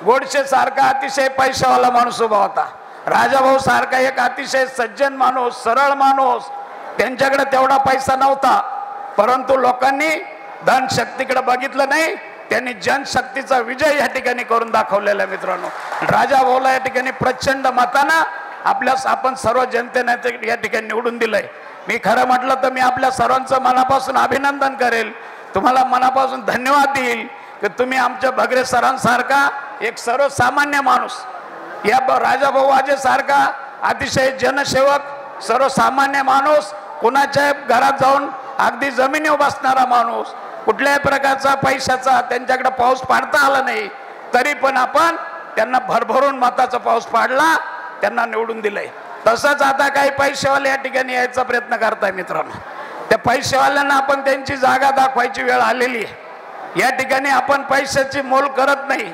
गोडसे सारखा अतिशय पैशावाला माणूस उभा होता, राजाभाऊ सारखा एक अतिशय सज्जन माणूस, सरळ माणूस, त्यांच्याकडे तेवढा पैसा नव्हता, परंतु लोकांनी धनशक्तीकडे बघितलं नाही, त्यांनी जनशक्तीचा विजय या ठिकाणी करून दाखवलेला आहे। मित्रांनो, राजाभाऊला या ठिकाणी प्रचंड मतानं आपण सर्व जनतेने या ठिकाणी निवडून दिलंय। मी खरं म्हटलं तर मी आपल्या सर्वांचं मनापासून अभिनंदन करेल, तुम्हाला मनापासून धन्यवाद देईल की तुम्ही आमच्या भगरे सरांसारखा एक सर्वसामान्य माणूस, या राजाभाऊ वाजे सारखा अतिशय जनसेवक, सर्वसामान्य माणूस, कुणाच्या घरात जाऊन अगदी जमिनीवर बसणारा माणूस, कुठल्याही प्रकारचा पैशाचा त्यांच्याकडे पाऊस पाडता आला नाही, तरी पण आपण त्यांना भरभरून मताचा पाऊस पाडला त्यांना निवडून दिलंय. तसंच आता काही पैसेवाले या ठिकाणी यायचा प्रयत्न करताय मित्रांनो. त्या पैसेवाल्यांना आपण त्यांची जागा दाखवायची वेळ आलेली आहे. या ठिकाणी आपण पैशाची मोल करत नाही.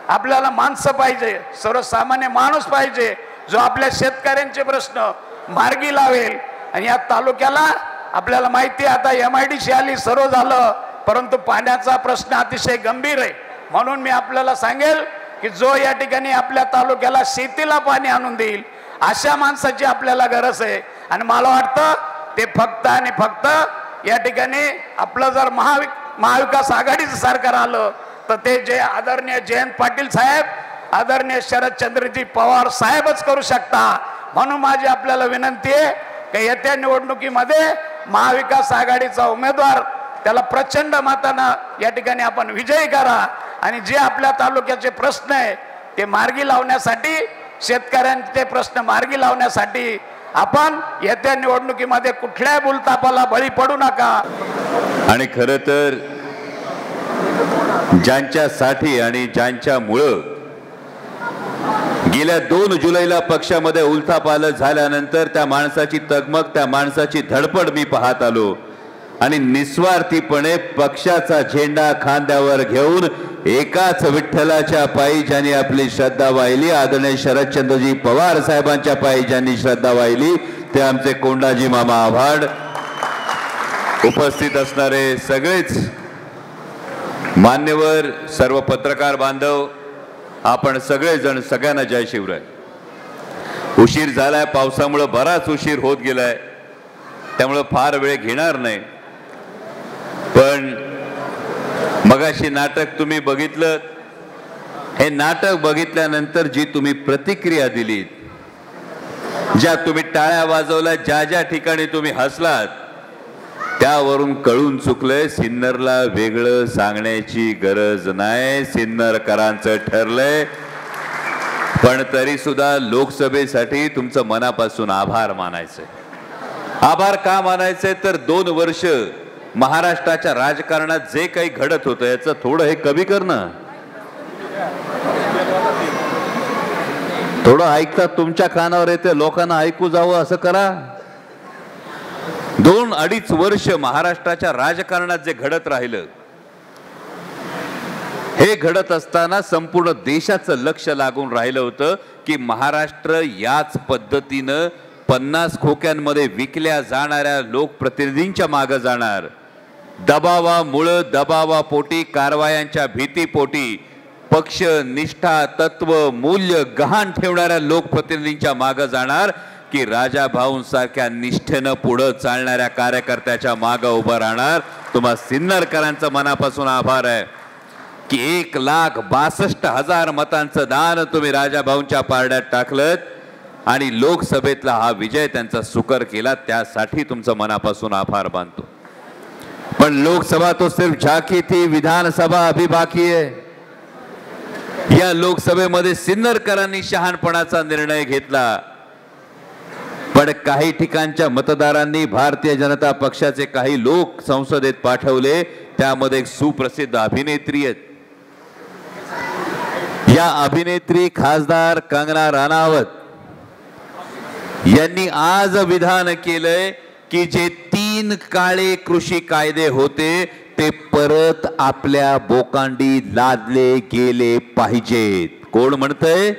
आपल्याला माणसं पाहिजे, सर्वसामान्य माणूस पाहिजे जो आपल्या शेतकऱ्यांचे प्रश्न मार्गी लावेल. आणि या तालुक्याला आपल्याला माहिती आहे आता MIDC आली, सर्व झालं, परंतु पाण्याचा प्रश्न अतिशय गंभीर आहे. म्हणून मी आपल्याला सांगेल की जो या ठिकाणी आपल्या तालुक्याला शेतीला पाणी आणून देईल अशा माणसाची आपल्याला गरज आहे. आणि मला वाटतं ते फक्त आणि फक्त या ठिकाणी आपलं जर महाविकास आघाडीचं सरकार आलं तर ते जे आदरणीय जयंत पाटील साहेब, आदरणीय शरदचंद्रजी पवार साहेबच करू शकता. म्हणून माझी आपल्याला विनंती आहे की येत्या निवडणुकीमध्ये महाविकास आघाडीचा उमेदवार त्याला प्रचंड मतानं या ठिकाणी आपण विजयी करा. आणि जे आपल्या तालुक्याचे प्रश्न आहे ते मार्गी लावण्यासाठी, शेतकऱ्यांचे प्रश्न मार्गी लावण्यासाठी आपण येत्या निवडणुकीमध्ये कुठल्याही भूलथापाला बळी पडू नका. आणि खरं तर ज्यांच्यासाठी आणि ज्यांच्यामुळं गेल्या 2 जुलैला पक्षामध्ये उलथापालथ झाल्यानंतर त्या माणसाची तगमग, त्या माणसाची धडपड मी पाहत आलो. आणि निस्वार्थीपणे पक्षाचा झेंडा खांद्यावर घेऊन एकाच विठ्ठलाच्या पायी ज्यांनी आपली श्रद्धा वाहिली, आदरणीय शरदचंद्रजी पवार साहेबांच्या पायी ज्यांनी श्रद्धा वाहिली ते आमचे कोंडाजी मामा आव्हाड. उपस्थित असणारे सगळेच मान्यवर, सर्व पत्रकार बांधव, आपण सगळेजण, सगळ्यांना जय शिवराय. उशीर झालाय, पावसामुळे बराच उशीर होत गेलाय, त्यामुळे फार वेळ घेणार नाही. पण मगाशी नाटक तुम्ही बघितलं, हे नाटक बघितल्यानंतर जी तुम्ही प्रतिक्रिया दिलीत, ज्या तुम्ही टाळ्या वाजवल्या, ज्या ज्या ठिकाणी तुम्ही हसलात, त्यावरून कळून चुकलंय सिन्नरला वेगळं सांगण्याची गरज नाही. सिन्नरकरांचं ठरलंय. पण तरी सुद्धा लोकसभेसाठी तुमचं मनापासून आभार मानायचंय. आभार का मानायचंय तर 2 वर्ष महाराष्ट्राच्या राजकारणात जे काही घडत होतं याचं थोडं हे कमी करणं, थोडं ऐकता तुमच्या कानावर येते, लोकांना ऐकू जावं असं करा. 2-2.5 वर्ष महाराष्ट्राच्या राजकारणात जे घडत राहिलं, हे घडत असताना संपूर्ण देशाचं लक्ष लागून राहिलं होतं की महाराष्ट्र याच पद्धतीनं 50 खोक्यांमध्ये विकल्या जाणाऱ्या लोकप्रतिनिधींच्या मागे जाणार. दबावामुळं, दबावापोटी, कारवायांच्या भीतीपोटी पक्ष, निष्ठा, तत्व, मूल्य गहाण ठेवणाऱ्या लोकप्रतिनिधींच्या मागे जाणार की राजा भाऊंसारख्या निष्ठेनं पुढं चालणाऱ्या कार्यकर्त्याच्या मागे उभं राहणार. तुम्हा सिन्नरकरांचं मनापासून आभार आहे की 1,62,000 मतांचं दान तुम्ही राजा भाऊंच्या पारड्यात टाकलं आणि लोकसभेतला हा विजय त्यांचा सुकर केला. त्यासाठी तुमचं मनापासून आभार मानतो. पण लोकसभा तो सिर्फ झाकी थी, विधानसभा अभी बाकी है. या लोकसभेमध्ये सिन्नरकरांनी शहाणपणाचा निर्णय घेतला. पण काही ठिकाणच्या मतदारांनी भारतीय जनता पक्षाचे काही लोक संसदेत पाठवले. त्यामध्ये एक सुप्रसिद्ध अभिनेत्री आहेत. या अभिनेत्री खासदार कंगना राणावत यांनी आज विधान केलंय की जे 3 काळे कृषी कायदे होते ते परत आपल्या बोकांडी लादले गेले पाहिजेत. कोण म्हणतंय?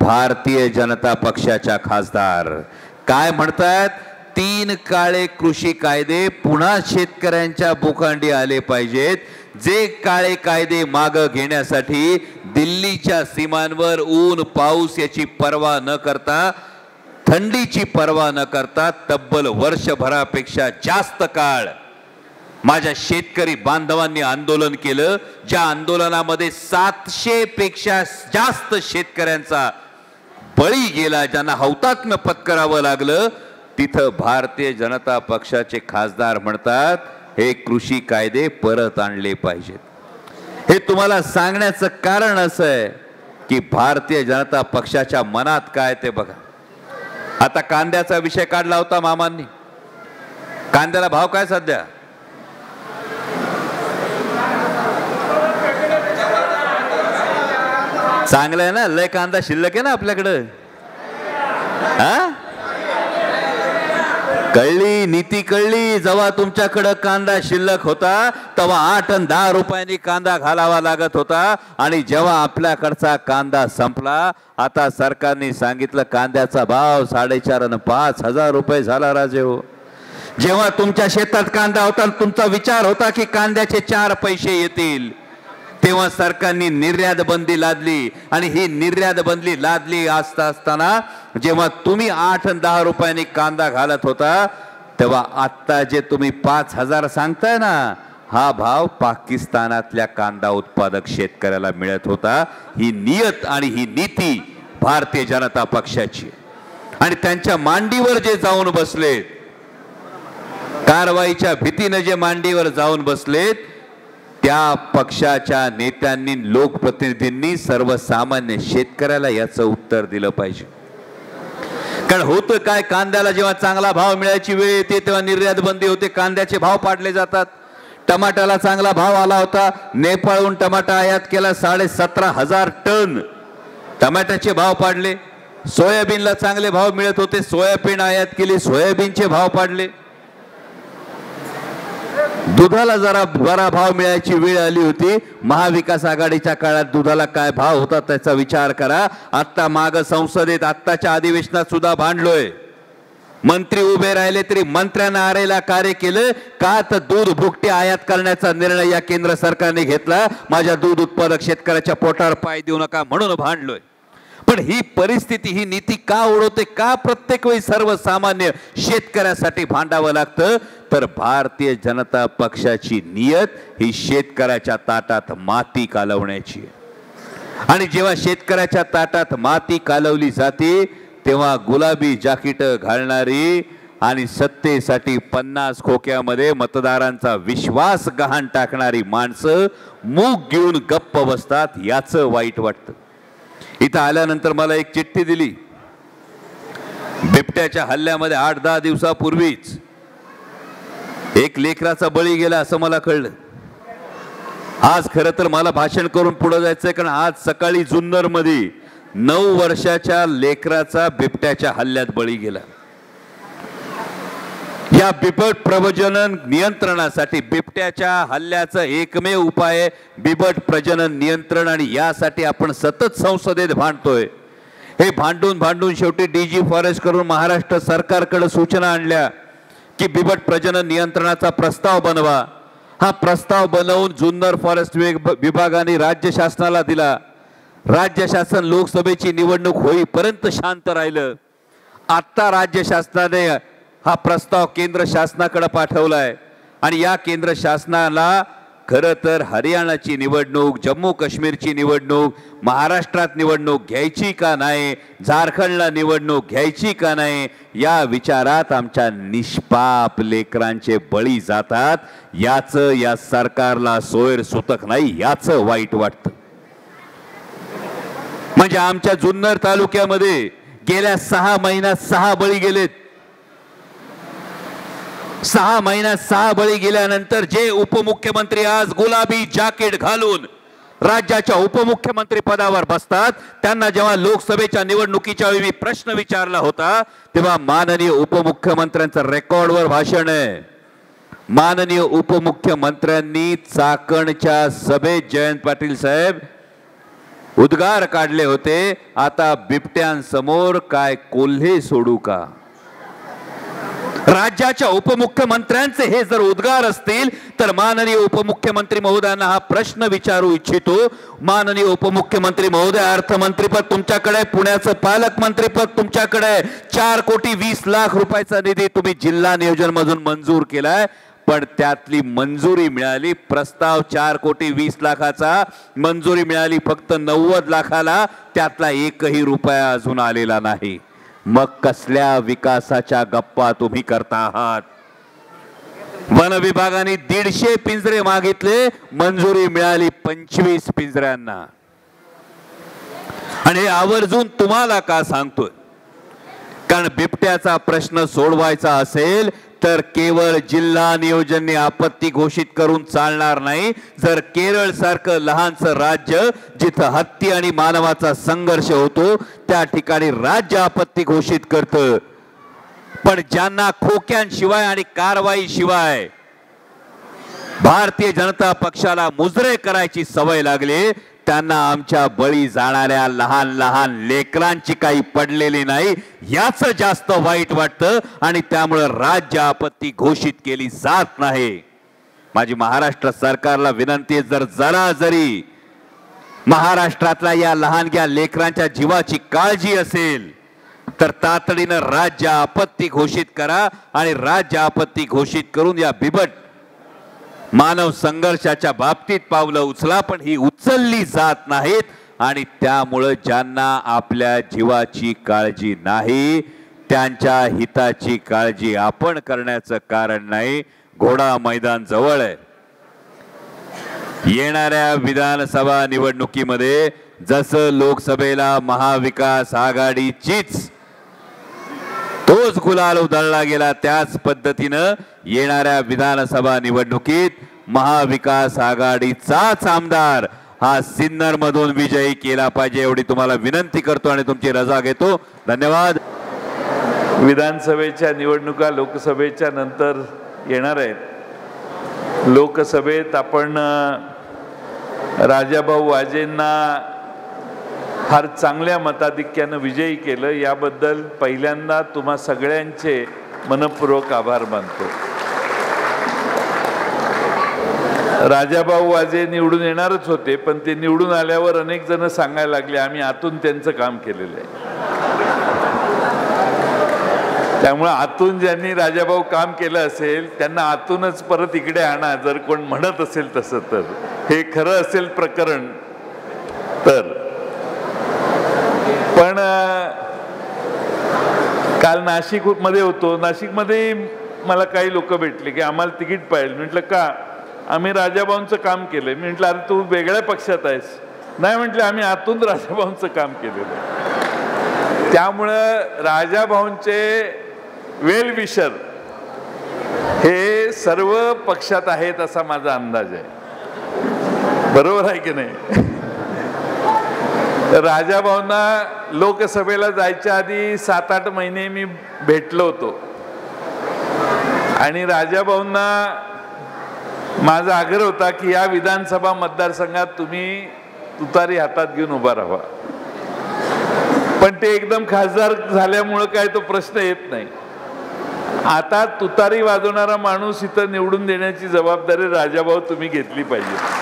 भारतीय जनता पक्षाच्या खासदार. काय म्हणतात? 3 काळे कृषी कायदे पुन्हा शेतकऱ्यांच्या बोकांडी आले पाहिजेत. जे काळे कायदे मागे घेण्यासाठी दिल्लीच्या सीमांवर ऊन पाऊस याची पर्वा न करता, थंडीची पर्वा न करता तब्बल वर्षभरापेक्षा जास्त काळ माझ्या शेतकरी बांधवांनी आंदोलन केलं. ज्या आंदोलनामध्ये 700 पेक्षा जास्त शेतकऱ्यांचा बळी गेला, ज्यांना हौतात्म्य पत्करावं लागलं, तिथं भारतीय जनता पक्षाचे खासदार म्हणतात हे कृषी कायदे परत आणले पाहिजेत. हे तुम्हाला सांगण्याचं कारण असं आहे की भारतीय जनता पक्षाच्या मनात काय ते बघा. आता कांद्याचा विषय काढला होता मामांनी. कांद्याला भाव काय सध्या? चांगलं आहे ना, लय कांदा शिल्लक आहे ना आपल्याकडं. हा? कळली नीती कळली. जेव्हा तुमच्याकडे कांदा शिल्लक होता तेव्हा 8 आणि 10 रुपयांनी कांदा घालावा लागत होता, आणि जेव्हा आपल्याकडचा कांदा संपला, आता सरकारने सांगितलं कांद्याचा भाव 4.5 आणि 5,000 रुपये झाला राजे हो. जेव्हा तुमच्या शेतात कांदा होता, तुमचा विचार होता की कांद्याचे 4 पैसे येतील, तेव्हा सरकारने निर्यात बंदी लादली, आणि ही निर्यात बंदी लादली असताना जेव्हा तुम्ही 8 आणि 10 रुपयांनी कांदा घालत होता, तेव्हा आत्ता जे तुम्ही 5,000 सांगताय ना, हा भाव पाकिस्तानातल्या कांदा उत्पादक शेतकऱ्याला मिळत होता. ही नियत आणि ही नीती भारतीय जनता पक्षाची. आणि त्यांच्या मांडीवर जे जाऊन बसलेत, कारवाईच्या भीतीने जे मांडीवर जाऊन बसलेत, त्या पक्षाच्या नेत्यांनी, लोकप्रतिनिधींनी सर्वसामान्य शेतकऱ्याला याचं उत्तर दिलं पाहिजे. कारण होतं काय, कांद्याला जेव्हा चांगला भाव मिळायची वेळ येते तेव्हा निर्यात बंदी होते, कांद्याचे भाव पाडले जातात. टमाट्याला चांगला भाव आला होता, नेपाळहून टमाटा आयात केला, 17,500 टन टमाट्याचे भाव पाडले. सोयाबीनला चांगले भाव मिळत होते, सोयाबीन आयात केली, सोयाबीनचे भाव पाडले. दुधाला जरा बरा भाव मिळायची वेळ आली होती. महाविकास आघाडीच्या काळात दुधाला काय भाव होता त्याचा विचार करा. आत्ता माग संसदेत आत्ताच्या अधिवेशनात सुद्धा भांडलोय. मंत्री उभे राहिले तरी मंत्र्यांना आरेला कार्य केलं का, तर दूध भुकटी आयात करण्याचा निर्णय या केंद्र सरकारने घेतला. माझ्या दूध उत्पादक शेतकऱ्याच्या पोटावर पाय देऊ नका म्हणून भांडलोय. पण ही परिस्थिती, ही नीती का ओढवते, का प्रत्येक वेळी सर्वसामान्य शेतकऱ्यासाठी भांडावं लागतं, तर भारतीय जनता पक्षाची नियत ही शेतकऱ्याच्या ताटात माती कालवण्याची. आणि जेव्हा शेतकऱ्याच्या ताटात माती कालवली जाते तेव्हा गुलाबी जाकीट घालणारी आणि सत्तेसाठी 50 खोक्यामध्ये मतदारांचा विश्वास गहाण टाकणारी माणसं मूग घेऊन गप्प बसतात. याचं वाईट वाटतं. इथं आल्यानंतर मला एक चिठ्ठी दिली. बिबट्याच्या हल्ल्यामध्ये 8-10 दिवसापूर्वीच एक लेकराचा बळी गेला असं मला कळलं. आज खरं तर मला भाषण करून पुढे जायचंय, कारण आज सकाळी जुन्नर मध्ये 9 वर्षाच्या लेकराचा बिबट्याच्या हल्ल्यात बळी गेला. या बिबट प्रजनन नियंत्रणासाठी, बिबट्याच्या हल्ल्याचा एकमेव उपाय बिबट प्रजनन नियंत्रण, आणि यासाठी आपण सतत संसदेत भांडतोय. हे भांडून शेवटी डीजी फॉरेस्ट करून महाराष्ट्र सरकारकडे सूचना आणल्या की बिबट प्रजनन नियंत्रणाचा प्रस्ताव बनवा. हा प्रस्ताव बनवून जुन्नर फॉरेस्ट विभागाने राज्य शासनाला दिला. राज्य शासन लोकसभेची निवडणूक होईपर्यंत शांत राहिलं. आता राज्य शासनाने हा प्रस्ताव केंद्र शासनाकडे पाठवलाय, आणि या केंद्र शासनाला खरं तर हरियाणाची निवडणूक, जम्मू काश्मीरची निवडणूक, महाराष्ट्रात निवडणूक घ्यायची का नाही, झारखंडला निवडणूक घ्यायची का नाही, या विचारात आमच्या निष्पाप लेकरांचे बळी जातात. याचं या सरकारला सोयर सुतक नाही, याचं वाईट वाटतं. म्हणजे आमच्या जुन्नर तालुक्यामध्ये गेल्या 6 महिन्यात 6 बळी गेलेत. 6 महिन्यात 6 बळी गेल्यानंतर जे उपमुख्यमंत्री आज गुलाबी जाकीट घालून राज्याच्या उपमुख्यमंत्री पदावर बसतात, त्यांना जेव्हा लोकसभेच्या निवडणुकीच्या वेळी मी प्रश्न विचारला होता तेव्हा माननीय उपमुख्यमंत्र्यांचं रेकॉर्डवर भाषण आहे. माननीय उपमुख्यमंत्र्यांनी चाकणच्या सभेत जयंत पाटील साहेब उद्गार काढले होते, आता बिबट्यांसमोर काय कोल्हे सोडू का. राज्याच्या उपमुख्यमंत्र्यांचे हे जर उद्गार असतील तर माननीय उपमुख्यमंत्री महोदयांना हा प्रश्न विचारू इच्छितो. माननीय उपमुख्यमंत्री महोदय, अर्थमंत्रीपद तुमच्याकडे, पुण्याचं पालकमंत्रीपद तुमच्याकडे, 4,20,00,000 रुपयाचा निधी तुम्ही जिल्हा नियोजन मधून मंजूर केलाय, पण त्यातली मंजुरी मिळाली, प्रस्ताव 4,20,00,000चा मंजुरी मिळाली फक्त 90 लाखाला, त्यातला एकही रुपया अजून आलेला नाही. मग कसल्या विकासाच्या गप्पा तुम्ही करता आहात. वन विभागाने 150 पिंजरे मागितले, मंजुरी मिळाली 25 पिंजऱ्यांना. आणि आवर्जून तुम्हाला का सांगतोय, कारण बिबट्याचा प्रश्न सोडवायचा असेल तर केवळ जिल्हा नियोजनने आपत्ती घोषित करून चालणार नाही। जर केरळ सारखं लहानसं राज्य जिथं हत्ती आणि मानवाचा संघर्ष होतो त्या ठिकाणी राज्य आपत्ती घोषित करतं, पण ज्यांना खोक्यांशिवाय आणि कारवाई शिवाय भारतीय जनता पक्षाला मुजरे करायची सवय लागली त्यांना आमच्या बळी जाणाऱ्या लहान लहान लेकरांची काही पडलेली नाही याचं जास्त वाईट वाटतं आणि त्यामुळे राज्य आपत्ती घोषित केली जात नाही। माझी महाराष्ट्र सरकारला विनंती आहे, जर जरा जरी महाराष्ट्रातल्या या लहानग्या लेकरांच्या जीवाची काळजी असेल तर तातडीनं राज्य आपत्ती घोषित करा आणि राज्य आपत्ती घोषित करून या बिबट मानव संघर्षाच्या बाबतीत पावलं उचला, पण ही उचलली जात नाहीत आणि त्यामुळे ज्यांना आपल्या जीवाची काळजी नाही त्यांच्या हिताची काळजी आपण करण्याचं कारण नाही। घोडा मैदान जवळ आहे। येणाऱ्या विधानसभा निवडणुकीमध्ये जसं लोकसभेला महाविकास आघाडीचीच तोच गुलाल उधळला गेला त्याच पद्धतीनं येणाऱ्या विधानसभा निवडणुकीत महाविकास आघाडीचाच आमदार हा सिन्नर मधून विजयी केला पाहिजे एवढी तुम्हाला विनंती करतो आणि तुमची रजा घेतो। धन्यवाद। विधानसभेच्या निवडणुका लोकसभेच्या नंतर येणार आहेत। लोकसभेत आपण राजाभाऊ वाजेंना फार चांगल्या मताधिक्यानं विजयी केलं, याबद्दल पहिल्यांदा तुम्हा सगळ्यांचे मनपूर्वक आभार मानतो। राजाभाऊ वाजे निवडून येणारच होते, पण ते निवडून आल्यावर अनेक जण सांगायला लागले आम्ही आतून त्यांचं काम केलेलं आहे। त्यामुळे आतून ज्यांनी राजाभाऊ काम केलं असेल त्यांना आतूनच परत इकडे आणा, जर कोण म्हणत असेल तसं तर हे खरं असेल प्रकरण तर। पण काल नाशिक मध्ये होतो, नाशिकमध्ये मला काही लोक भेटले की आम्हाला तिकीट पाहिजे। म्हटलं का? आम्ही राजाभाऊंचं काम केलंय। मी म्हटलं अरे तू वेगळ्या पक्षात आहेस? नाही म्हटलं आम्ही आतून राजाभाऊंचं काम केलेलं आहे। त्यामुळं राजाभाऊंचे वेल विशर हे सर्व पक्षात आहेत असा माझा अंदाज आहे। बरोबर आहे की नाही? राजाभाऊंना लोकसभेला जायच्या आधी 7-8 महिने मी भेटलो होतो आणि राजाभाऊंना माझा आग्रह होता की या विधानसभा मतदारसंघात तुम्ही तुतारी हातात घेऊन उभा राहा, पण ते एकदम खासदार झाल्यामुळे काय तो प्रश्न येत नाही। आता तुतारी वाजवणारा माणूस इथं निवडून देण्याची जबाबदारी राजाभाऊ तुम्ही घेतली पाहिजे।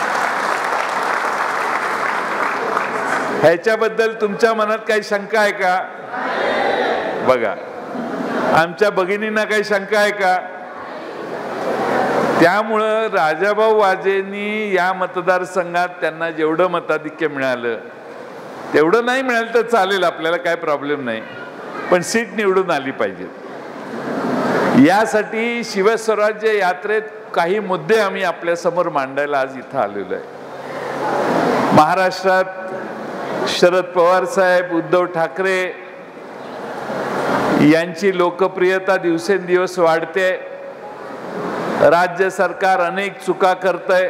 ह्याच्याबद्दल तुमच्या मनात काही शंका आहे का? बघा, आमच्या भगिनींना काही शंका आहे का? त्यामुळं राजाभाऊ वाजेंनी या मतदारसंघात त्यांना जेवढं मताधिक्य मिळालं तेवढं नाही मिळालं तर चालेल, आपल्याला काय प्रॉब्लेम नाही, पण सीट निवडून आली पाहिजे। यासाठी शिवस्वराज्य यात्रेत काही मुद्दे आम्ही आपल्या समोर मांडायला आज इथं आलेलो आहे। महाराष्ट्रात शरद पवार साहेब, उद्धव ठाकरे यांची लोकप्रियता दिवसेंदिवस वाढते। राज्य सरकार अनेक चुका करतंय।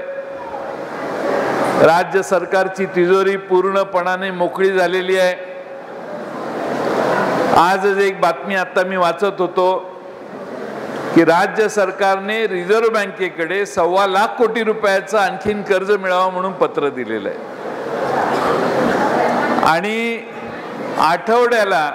राज्य सरकारची तिजोरी पूर्णपणाने मोकळी झालेली आहे। आजच एक बातमी आता मी वाचत होतो की राज्य सरकारने रिझर्व्ह बँकेकडे 1.25 लाख कोटी रुपयाचं आणखीन कर्ज मिळावं म्हणून पत्र दिलेलं आहे आणि आठवड्याला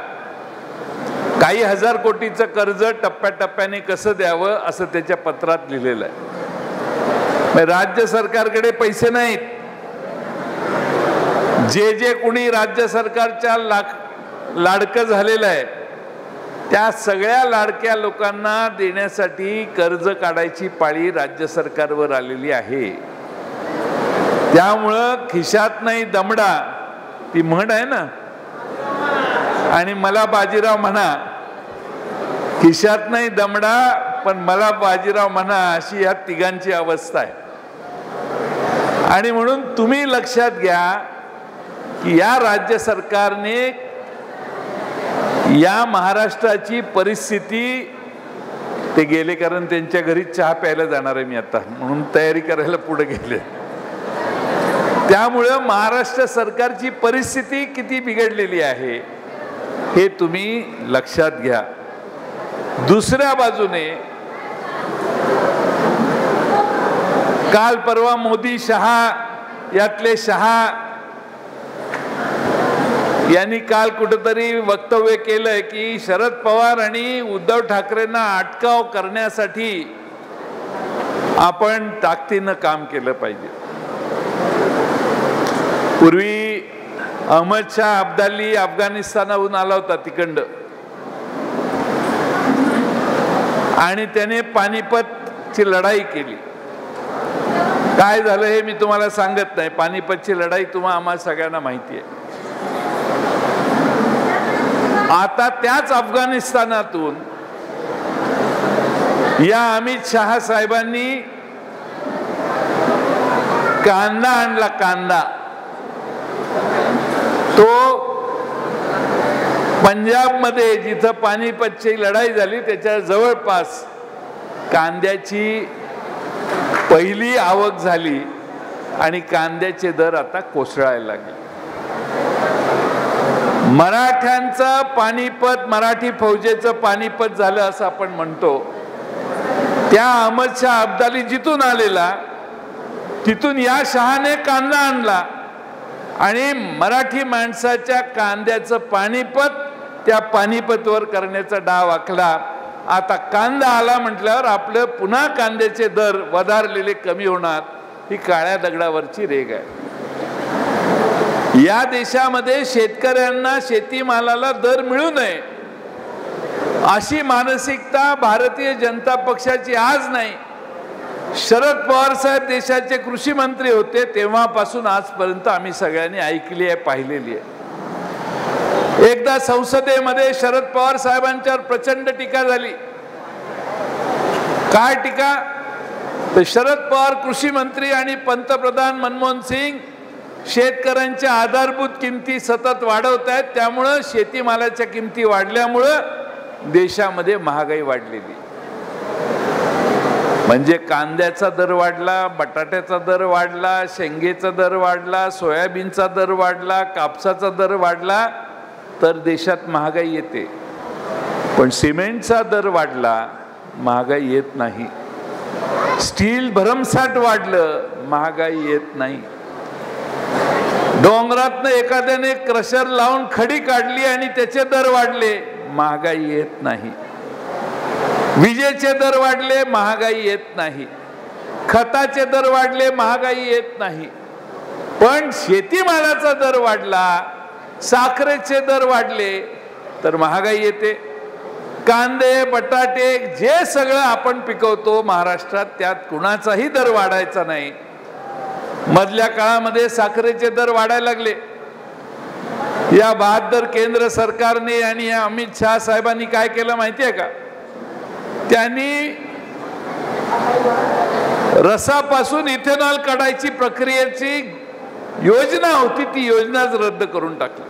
काही हजार कोटीचं कर्ज टप्प्याटप्प्याने कसं द्यावं असं त्याच्या पत्रात लिहिलेलं आहे। राज्य सरकारकडे पैसे नाहीत। जे कोणी राज्य सरकारच्या लाडकं झालेलं आहे त्या सगळ्या लाडक्या लोकांना देण्यासाठी कर्ज काढायची पाळी राज्य सरकारवर आलेली आहे। त्यामुळं खिशात नाही दमडा, ती म्हण आहे ना, आणि मला बाजीराव म्हणा, खिशात नाही दमडा पण मला बाजीराव म्हणा, अशी या तिघांची अवस्था आहे। आणि म्हणून तुम्ही लक्षात घ्या की या राज्य सरकारने या महाराष्ट्राची परिस्थिती ते गेले कारण त्यांच्या घरी चहा प्यायला जाणार आहे मी आता, म्हणून तयारी करायला पुढे गेले. त्यामुळं महाराष्ट्र सरकारची परिस्थिती किती बिघडलेली आहे हे तुम्ही लक्षात घ्या. दुसऱ्या बाजूने काल परवा मोदी शहा यातले शहा यांनी काल कुठेतरी वक्तव्य केलंय की शरद पवार आणि उद्धव ठाकरेंना अटकाव करण्यासाठी आपण ताकदीनं काम केलं पाहिजे. पूर्वी अहमद शाह अब्दाली अफगाणिस्तानाहून आला होता तिकडं आणि त्याने पानिपतची लढाई केली. काय झालं हे मी तुम्हाला सांगत नाही. पानिपतची लढाई आम्हाला सगळ्यांना माहिती आहे. आता त्याच अफगाणिस्तानातून या अमित शहा साहेबांनी कांदा आणला. कांदा तो पंजाबमध्ये जिथं पानिपतची लढाई झाली त्याच्या जवळपास कांद्याची पहिली आवक झाली आणि कांद्याचे दर आता कोसळायला लागले. मराठ्यांचं पानिपत, मराठी फौजेचं पानिपत झालं असं आपण म्हणतो. त्या अहमद शाह अब्दाली जिथून आलेला तिथून या शहाने कांदा आणला आणि मराठी माणसाच्या कांद्याचं पानिपत त्या पानिपतवर करण्याचा डाव आखला. आता कांदा आला म्हटल्यावर आपलं पुन्हा कांद्याचे दर वधारलेले कमी होणार, ही काळ्या दगडावरची रेघ आहे. या देशामध्ये शेतकऱ्यांना शेतीमालाला दर मिळू नये अशी मानसिकता भारतीय जनता पक्षाची आज नाही. शरद पवार साहेब देशाचे कृषी मंत्री होते तेव्हापासून आजपर्यंत आम्ही सगळ्यांनी ऐकली आहे, पाहिलेली आहे. एकदा संसदेमध्ये शरद पवार साहेबांच्यावर प्रचंड टीका झाली. काय टीका? तर शरद पवार कृषी मंत्री आणि पंतप्रधान मनमोहन सिंग शेतकऱ्यांच्या आधारभूत किमती सतत वाढवत आहेत, त्यामुळं शेतीमालाच्या किमती वाढल्यामुळं देशामध्ये महागाई वाढलेली. म्हणजे कांद्याचा दर वाढला, बटाट्याचा दर वाढला, शेंगेचा दर वाढला, सोयाबीनचा दर वाढला, कापसाचा दर वाढला तर देशात महागाई येते. पण सिमेंटचा दर वाढला, महागाई येत नाही. स्टील भरमसाठ वाढलं, महागाई येत नाही. डोंगरातनं एखाद्याने क्रशर लावून खडी काढली आणि त्याचे दर वाढले, महागाई येत नाही. विजेचे दर वाढले, महागाई येत नाही. खताचे दर वाढले, महागाई येत नाही. पण शेतीमालाचा दर वाढला, साखरेचे दर वाढले तर महागाई येते. कांदे, बटाटे जे सगळं आपण पिकवतो महाराष्ट्रात त्यात कुणाचाही दर वाढायचा नाही. मधल्या काळामध्ये साखरेचे दर वाढायला लागले. या बहादर केंद्र सरकारने आणि या अमित शहा साहेबांनी काय केलं माहिती आहे का? त्यांनी रसापासून इथेनॉल काढायची प्रक्रियेची योजना होती, ती योजनाच रद्द करून टाकली.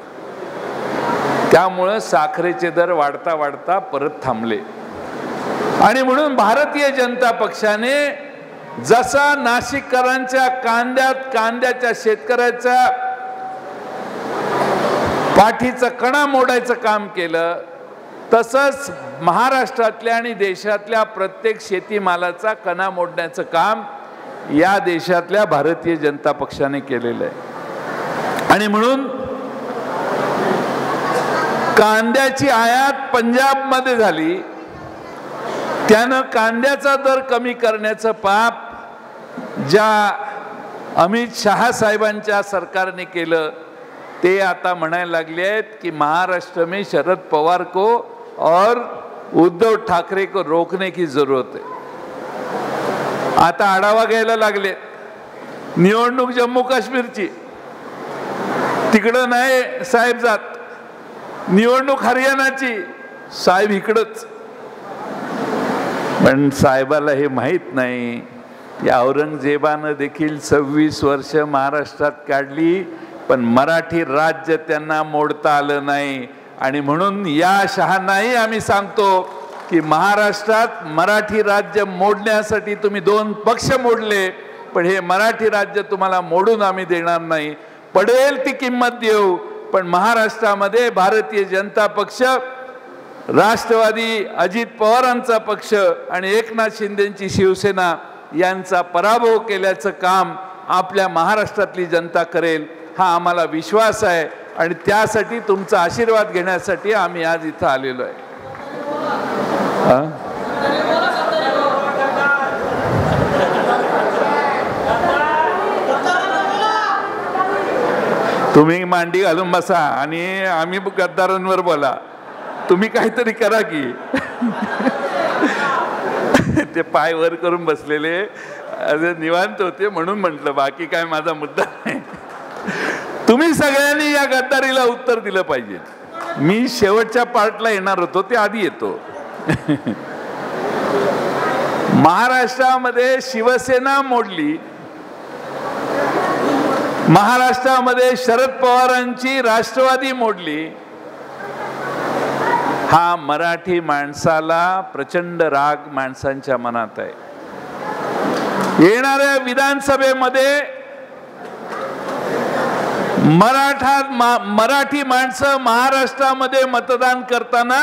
त्यामुळं साखरेचे दर वाढता वाढता परत थांबले. आणि म्हणून भारतीय जनता पक्षाने जसा नाशिककरांच्या कांद्याच्या शेतकऱ्याच्या पाठीचा कणा मोडायचं काम केलं, तसंच महाराष्ट्रातल्या आणि देशातल्या प्रत्येक शेतीमालाचा कणा मोडण्याचं काम या देशातल्या भारतीय जनता पक्षाने केलेलं आहे. आणि म्हणून कांद्याची आयात पंजाबमध्ये झाली, त्यानं कांद्याचा दर कमी करण्याचं पाप ज्या अमित शहा साहेबांच्या सरकारने केलं ते आता म्हणायला लागले आहेत की महाराष्ट्र में शरद पवार को और उद्धव ठाकरे को रोकने की जरूरत है. आता आढावा घ्यायला लागले. निवडणूक जम्मू काश्मीरची, तिकडं नाही साहेब जात. निवडणूक हरियाणाची, साहेब इकडंच. पण साहेबाला हे माहीत नाही की औरंगजेबानं देखील 26 वर्ष महाराष्ट्रात काढली, पण मराठी राज्य त्यांना मोडता आलं नाही. आणि म्हणून या शहांनाही आम्ही सांगतो की महाराष्ट्रात मराठी राज्य मोडण्यासाठी तुम्ही 2 पक्ष मोडले, पण हे मराठी राज्य तुम्हाला मोडून आम्ही देणार नाही. पडेल ती किंमत देऊ, पण महाराष्ट्रामध्ये भारतीय जनता पक्ष, राष्ट्रवादी अजित पवारांचा पक्ष आणि एकनाथ शिंदेची शिवसेना यांचा पराभव केल्याचं काम आपल्या महाराष्ट्रातली जनता करेल, हा आम्हाला विश्वास आहे. आणि त्यासाठी तुमचा आशीर्वाद घेण्यासाठी आम्ही आज इथं आलेलो आहे. तुम्ही मांडी घालून बसा आणि आम्ही गद्दारांवर बोला. तुम्ही काहीतरी करा की. ते पाय वर करून बसलेले निवांत होते म्हणून म्हटलं, बाकी काय माझा मुद्दा नाही. तुम्ही सगळ्यांनी या गद्दारीला उत्तर दिलं पाहिजे. मी शेवटच्या पार्टला येणार होतो, ते आधी येतो. महाराष्ट्रामध्ये शिवसेना मोडली, महाराष्ट्रामध्ये शरद पवारांची राष्ट्रवादी मोडली. हा मराठी माणसाला प्रचंड राग माणसांच्या मनात आहे. येणाऱ्या विधानसभेमध्ये मराठी माणसं महाराष्ट्रामध्ये मतदान करताना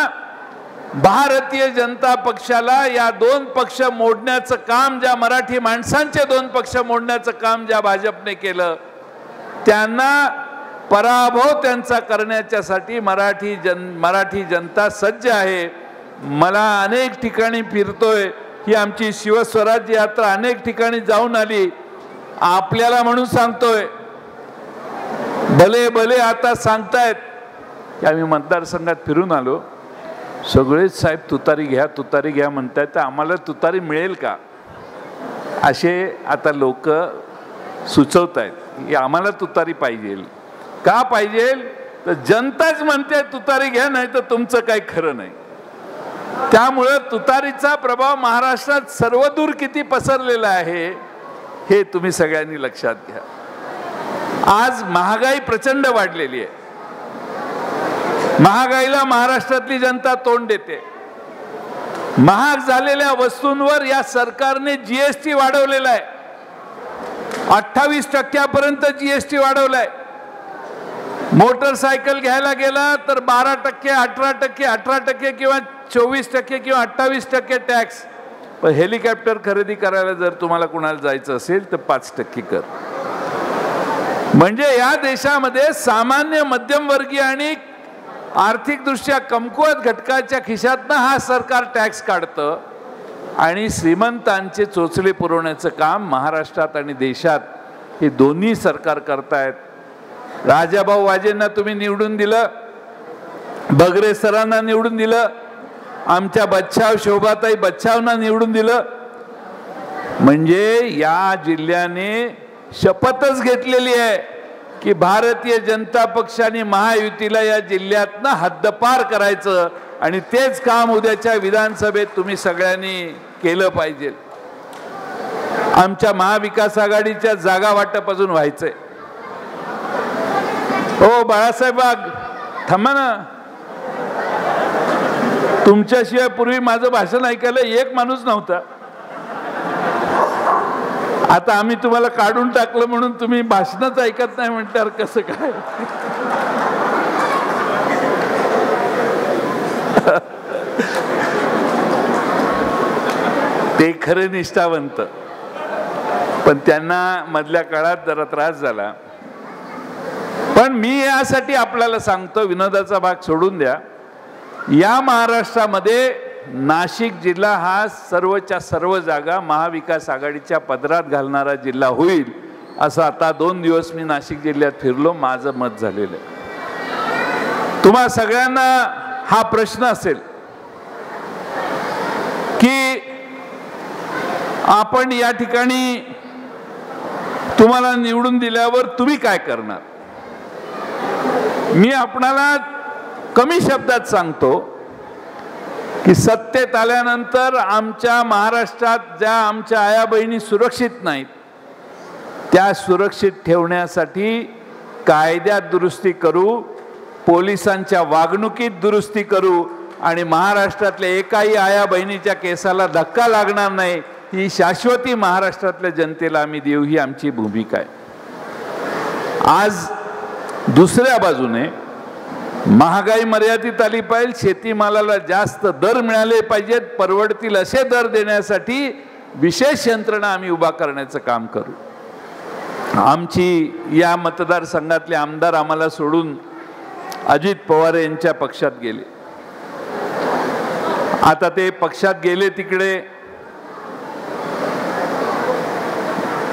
भारतीय जनता पक्षाला या 2 पक्ष मोडण्याचं काम, ज्या मराठी माणसांचे 2 पक्ष मोडण्याचं काम ज्या भाजपने केलं, त्यांना पराभव त्यांचा करण्याच्यासाठी मराठी जनता सज्ज आहे. मला अनेक ठिकाणी फिरतोय, ही आमची शिवस्वराज्य यात्रा अनेक ठिकाणी जाऊन आली. आपल्याला म्हणून सांगतोय, भले भले आता सांगतायत की आम्ही मतदारसंघात फिरून आलो, सगळेच साहेब तुतारी घ्या म्हणतायत, तर आम्हाला तुतारी मिळेल का, असे आता लोक सुचवत आहेत की आम्हाला तुतारी पाहिजे. का पाहिजे, तर जनताच म्हणते तुतारी घ्या, नाही तर तुमचं काही खरं नाही. त्यामुळं तुतारीचा प्रभाव महाराष्ट्रात सर्वदूर किती पसरलेला आहे हे तुम्ही सगळ्यांनी लक्षात घ्या. आज महागाई प्रचंड वाढलेली आहे. महागाईला महाराष्ट्रातली जनता तोंड देते. महाग झालेल्या वस्तूंवर या सरकारने जीएसटी वाढवलेला आहे. 28% जीएसटी वाढवलाय. मोटरसायकल घ्यायला गेला तर 12%, 18% किंवा 24% किंवा 28% टॅक्स. पण हेलिकॉप्टर खरेदी करायला जर तुम्हाला कुणाला जायचं असेल तर 5% कर. म्हणजे या देशामध्ये सामान्य मध्यमवर्गीय आणि आर्थिकदृष्ट्या कमकुवत घटकाच्या खिशातनं हा सरकार टॅक्स काढतं आणि श्रीमंतांचे चोचले पुरवण्याचं काम महाराष्ट्रात आणि देशात हे दोन्ही सरकार करतायत. राजाभाऊ वाजेंना तुम्ही निवडून दिलं, बगरे सरांना निवडून दिलं, आमच्या बच्छाव शोभाताई बच्छावना निवडून दिलं. म्हणजे या जिल्ह्याने शपथच घेतलेली आहे की भारतीय जनता पक्षाने महायुतीला या जिल्ह्यातनं हद्दपार करायचं आणि तेच काम उद्याच्या विधानसभेत तुम्ही सगळ्यांनी केलं पाहिजे. आमच्या महाविकास आघाडीच्या जागा वाटप अजून व्हायचंय. हो बाळासाहेब वाघ थांबा ना, तुमच्याशिवाय पूर्वी माझं भाषण ऐकायला एक माणूस नव्हता. आता आम्ही तुम्हाला काढून टाकलं म्हणून तुम्ही भाषणच ऐकत नाही म्हणल्यावर कसं काय. ते खरे निष्ठावंत, पण त्यांना मधल्या काळात जरा त्रास झाला. पण मी यासाठी आपल्याला सांगतो, विनोदाचा भाग सोडून द्या, या महाराष्ट्रामध्ये नाशिक जिल्हा हा सर्वच्या सर्व जागा महाविकास आघाडीच्या पदरात घालणारा जिल्हा होईल असं आता 2 दिवस मी नाशिक जिल्ह्यात फिरलो, माझं मत झालेलं आहे. तुम्हा सगळ्यांना हा प्रश्न असेल की आपण या ठिकाणी तुम्हाला निवडून दिल्यावर तुम्ही काय करणार. मी आपणाला कमी शब्दात सांगतो की सत्तेत आल्यानंतर आमच्या महाराष्ट्रात ज्या आमच्या आया बहिणी सुरक्षित नाहीत त्या सुरक्षित ठेवण्यासाठी कायद्यात दुरुस्ती करू, पोलिसांच्या वागणुकीत दुरुस्ती करू आणि महाराष्ट्रातल्या एकाही आया बहिणीच्या केसाला धक्का लागणार नाही, ही शाश्वती महाराष्ट्रातल्या जनतेला आम्ही देऊ, ही आमची भूमिका आहे. आज दुसऱ्या बाजूने महागाई मर्यादित आली पाहिजे, शेतीमालाला जास्त दर मिळाले पाहिजेत, परवडतील असे दर देण्यासाठी विशेष यंत्रणा आम्ही उभा करण्याचं काम करू. आमची या मतदारसंघातले आमदार आम्हाला सोडून अजित पवार यांच्या पक्षात गेले. आता ते पक्षात गेले तिकडे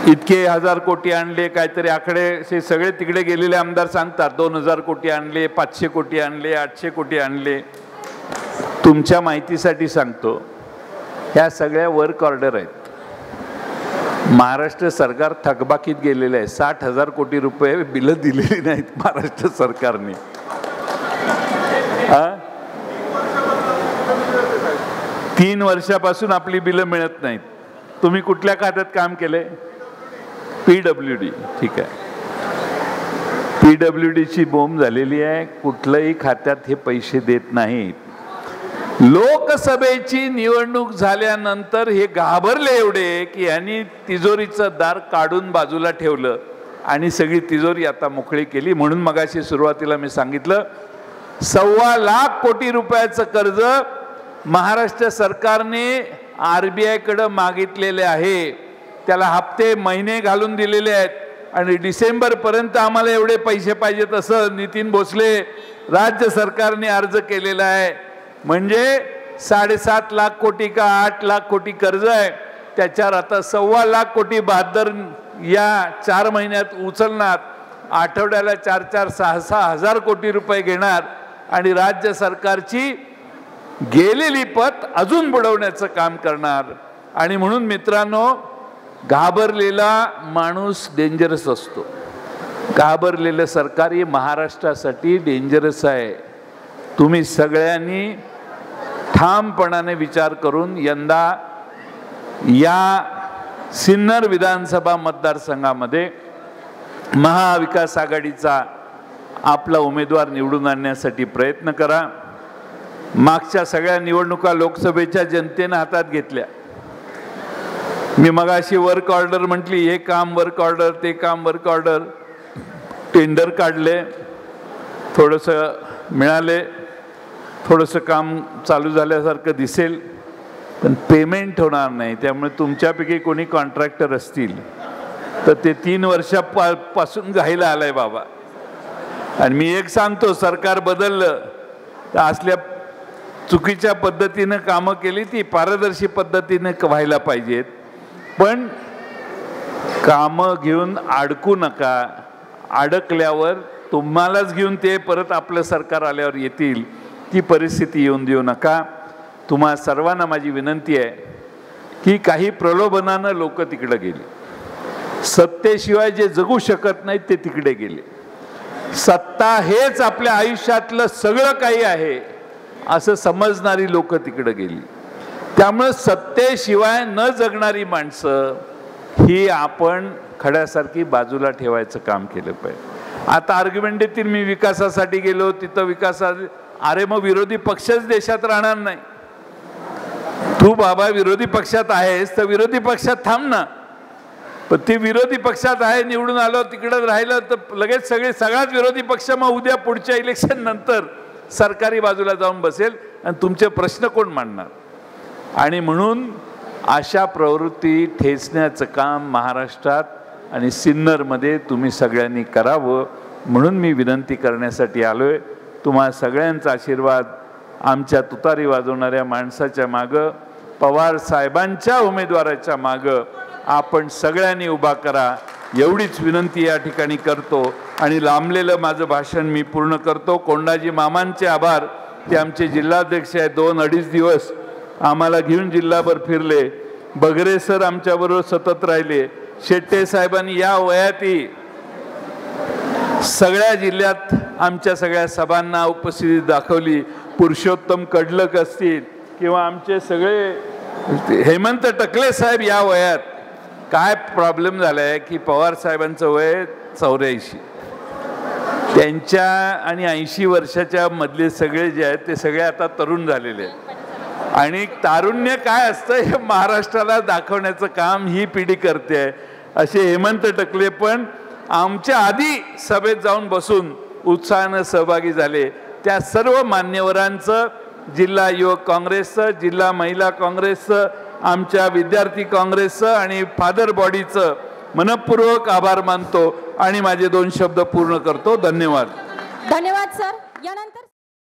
इतके 1000 कोटी आणले, काहीतरी आकडे हे सगळे तिकडे गेलेले आमदार सांगतात. 2000 कोटी आणले, 500 कोटी आणले, 800 कोटी आणले. तुमच्या माहितीसाठी सांगतो, ह्या सगळ्या वर्क ऑर्डर आहेत. महाराष्ट्र सरकार थकबाकीत गेलेलं आहे. 60,000 कोटी रुपये बिलं दिलेली नाहीत महाराष्ट्र सरकारने. 3 वर्षापासून आपली बिलं मिळत नाहीत. तुम्ही कुठल्या खात्यात काम केले? PWD. ठीक आहे, PWDची बोंब झालेली आहे. कुठल्याही खात्यात हे पैसे देत नाहीत. लोकसभेची निवडणूक झाल्यानंतर हे घाबरले एवढे की यांनी तिजोरीचं दार काढून बाजूला ठेवलं आणि सगळी तिजोरी आता मोकळी केली. म्हणून मगाशी सुरुवातीला मी सांगितलं, 1.25 लाख कोटी रुपयाचं कर्ज महाराष्ट्र सरकारने RBI कडे मागितलेले आहे. त्याला हप्ते महिने घालून दिलेले आहेत आणि डिसेंबर पर्यंत आम्हाला एवढे पैसे पाहिजेत असं नितीन भोसले राज्य सरकारने अर्ज केलेला आहे. म्हणजे 7.5 लाख कोटी का 8 लाख कोटी कर्ज आहे. त्याच्यावर आता 1.25 लाख कोटी 72 या 4 महिन्यात उचलणार. आठवड्याला 4-6 हजार कोटी रुपये घेणार आणि राज्य सरकारची गेलेली पत अजून बुडवण्याचं काम करणार. आणि म्हणून मित्रांनो, घाबरलेला माणूस डेंजरस असतो. घाबरलेलं सरकार हे महाराष्ट्रासाठी डेंजरस आहे. तुम्ही सगळ्यांनी ठामपणाने विचार करून यंदा या सिन्नर विधानसभा मतदारसंघामध्ये महाविकास आघाडीचा आपला उमेदवार निवडून आणण्यासाठी प्रयत्न करा. मागच्या सगळ्या निवडणुका लोकसभेच्या जनतेने हातात घेतल्या. मी मगाशी वर्क ऑर्डर म्हटली, हे काम वर्क ऑर्डर, ते काम वर्क ऑर्डर. टेंडर काढले, थोडंसं मिळाले, थोडंसं काम चालू झाल्यासारखं दिसेल, पण पेमेंट होणार नाही. त्यामुळे तुमच्यापैकी कोणी कॉन्ट्रॅक्टर असतील तर ते 3 वर्षापासून घाईला आलाय बाबा. आणि मी एक सांगतो, सरकार बदललं तर असल्या चुकीच्या पद्धतीनं कामं केली ती पारदर्शी पद्धतीने व्हायला पाहिजेत. पण कामं घेऊन अडकू नका. अडकल्यावर तुम्हालाच घेऊन ते परत आपलं सरकार आल्यावर येतील, ती परिस्थिती येऊन देऊ नका. तुम्हा सर्वांना माझी विनंती आहे की काही प्रलोभनानं लोक तिकडे गेले. सत्तेशिवाय जे जगू शकत नाहीत ते तिकडे गेले. सत्ता हेच आपल्या आयुष्यातलं सगळं काही आहे असं समजणारी लोक तिकडे गेली. त्यामुळे सत्तेशिवाय न जगणारी माणसं ही आपण खड्यासारखी बाजूला ठेवायचं काम केलं पाहिजे. आता आर्ग्युमेंट देतील, मी विकासासाठी गेलो तिथं विकासा. अरे मग विरोधी पक्षच देशात राहणार नाही. तू बाबा विरोधी पक्षात आहेस तर विरोधी पक्षात थांब ना. पण ती विरोधी पक्षात आहे, निवडून आलो तिकडं राहिलं तर लगेच सगळ्याच विरोधी पक्ष मग उद्या पुढच्या इलेक्शन नंतर सरकारी बाजूला जाऊन बसेल आणि तुमचे प्रश्न कोण मांडणार. आणि म्हणून अशा प्रवृत्ती ठेचण्याचं काम महाराष्ट्रात आणि सिन्नरमध्ये तुम्ही सगळ्यांनी करावं म्हणून मी विनंती करण्यासाठी आलोय. तुम्हा सगळ्यांचा आशीर्वाद आमच्या तुतारी वाजवणाऱ्या माणसाच्या मागं, पवार साहेबांच्या उमेदवाराच्या मागं आपण सगळ्यांनी उभा करा, एवढीच विनंती या ठिकाणी करतो. आणि लांबलेलं माझं भाषण मी पूर्ण करतो. कोंडाजी मामांचे आभार. ते आमचे जिल्हाध्यक्ष आहेत. 2-2.5 दिवस आम्हाला घेऊन जिल्हाभर फिरले. बगरे सर आमच्याबरोबर सतत राहिले. शेट्टे साहेबांनी या वयातही सगळ्या जिल्ह्यात आमच्या सगळ्या सभांना उपस्थिती दाखवली. पुरुषोत्तम कडलक असतील किंवा आमचे सगळे हेमंत टकले साहेब या वयात. काय प्रॉब्लेम झाला आहे की पवार साहेबांचं वय 84. त्यांच्या आणि 80 वर्षाच्या मधले सगळे जे आहेत ते सगळे आता तरुण झालेले आहेत आणि तारुण्य काय असतं हे महाराष्ट्राला दाखवण्याचं काम ही पिढी करते आहे. असे हेमंत टकले पण आमच्या आधी सभेत जाऊन बसून उत्साहानं सहभागी झाले. त्या सर्व मान्यवरांचं, जिल्हा युवक काँग्रेसचं, जिल्हा महिला काँग्रेसचं, आमच्या विद्यार्थी काँग्रेसचं आणि फादर बॉडीचं मनपूर्वक आभार मानतो आणि माझे 2 शब्द पूर्ण करतो. धन्यवाद. धन्यवाद सर. यानंतर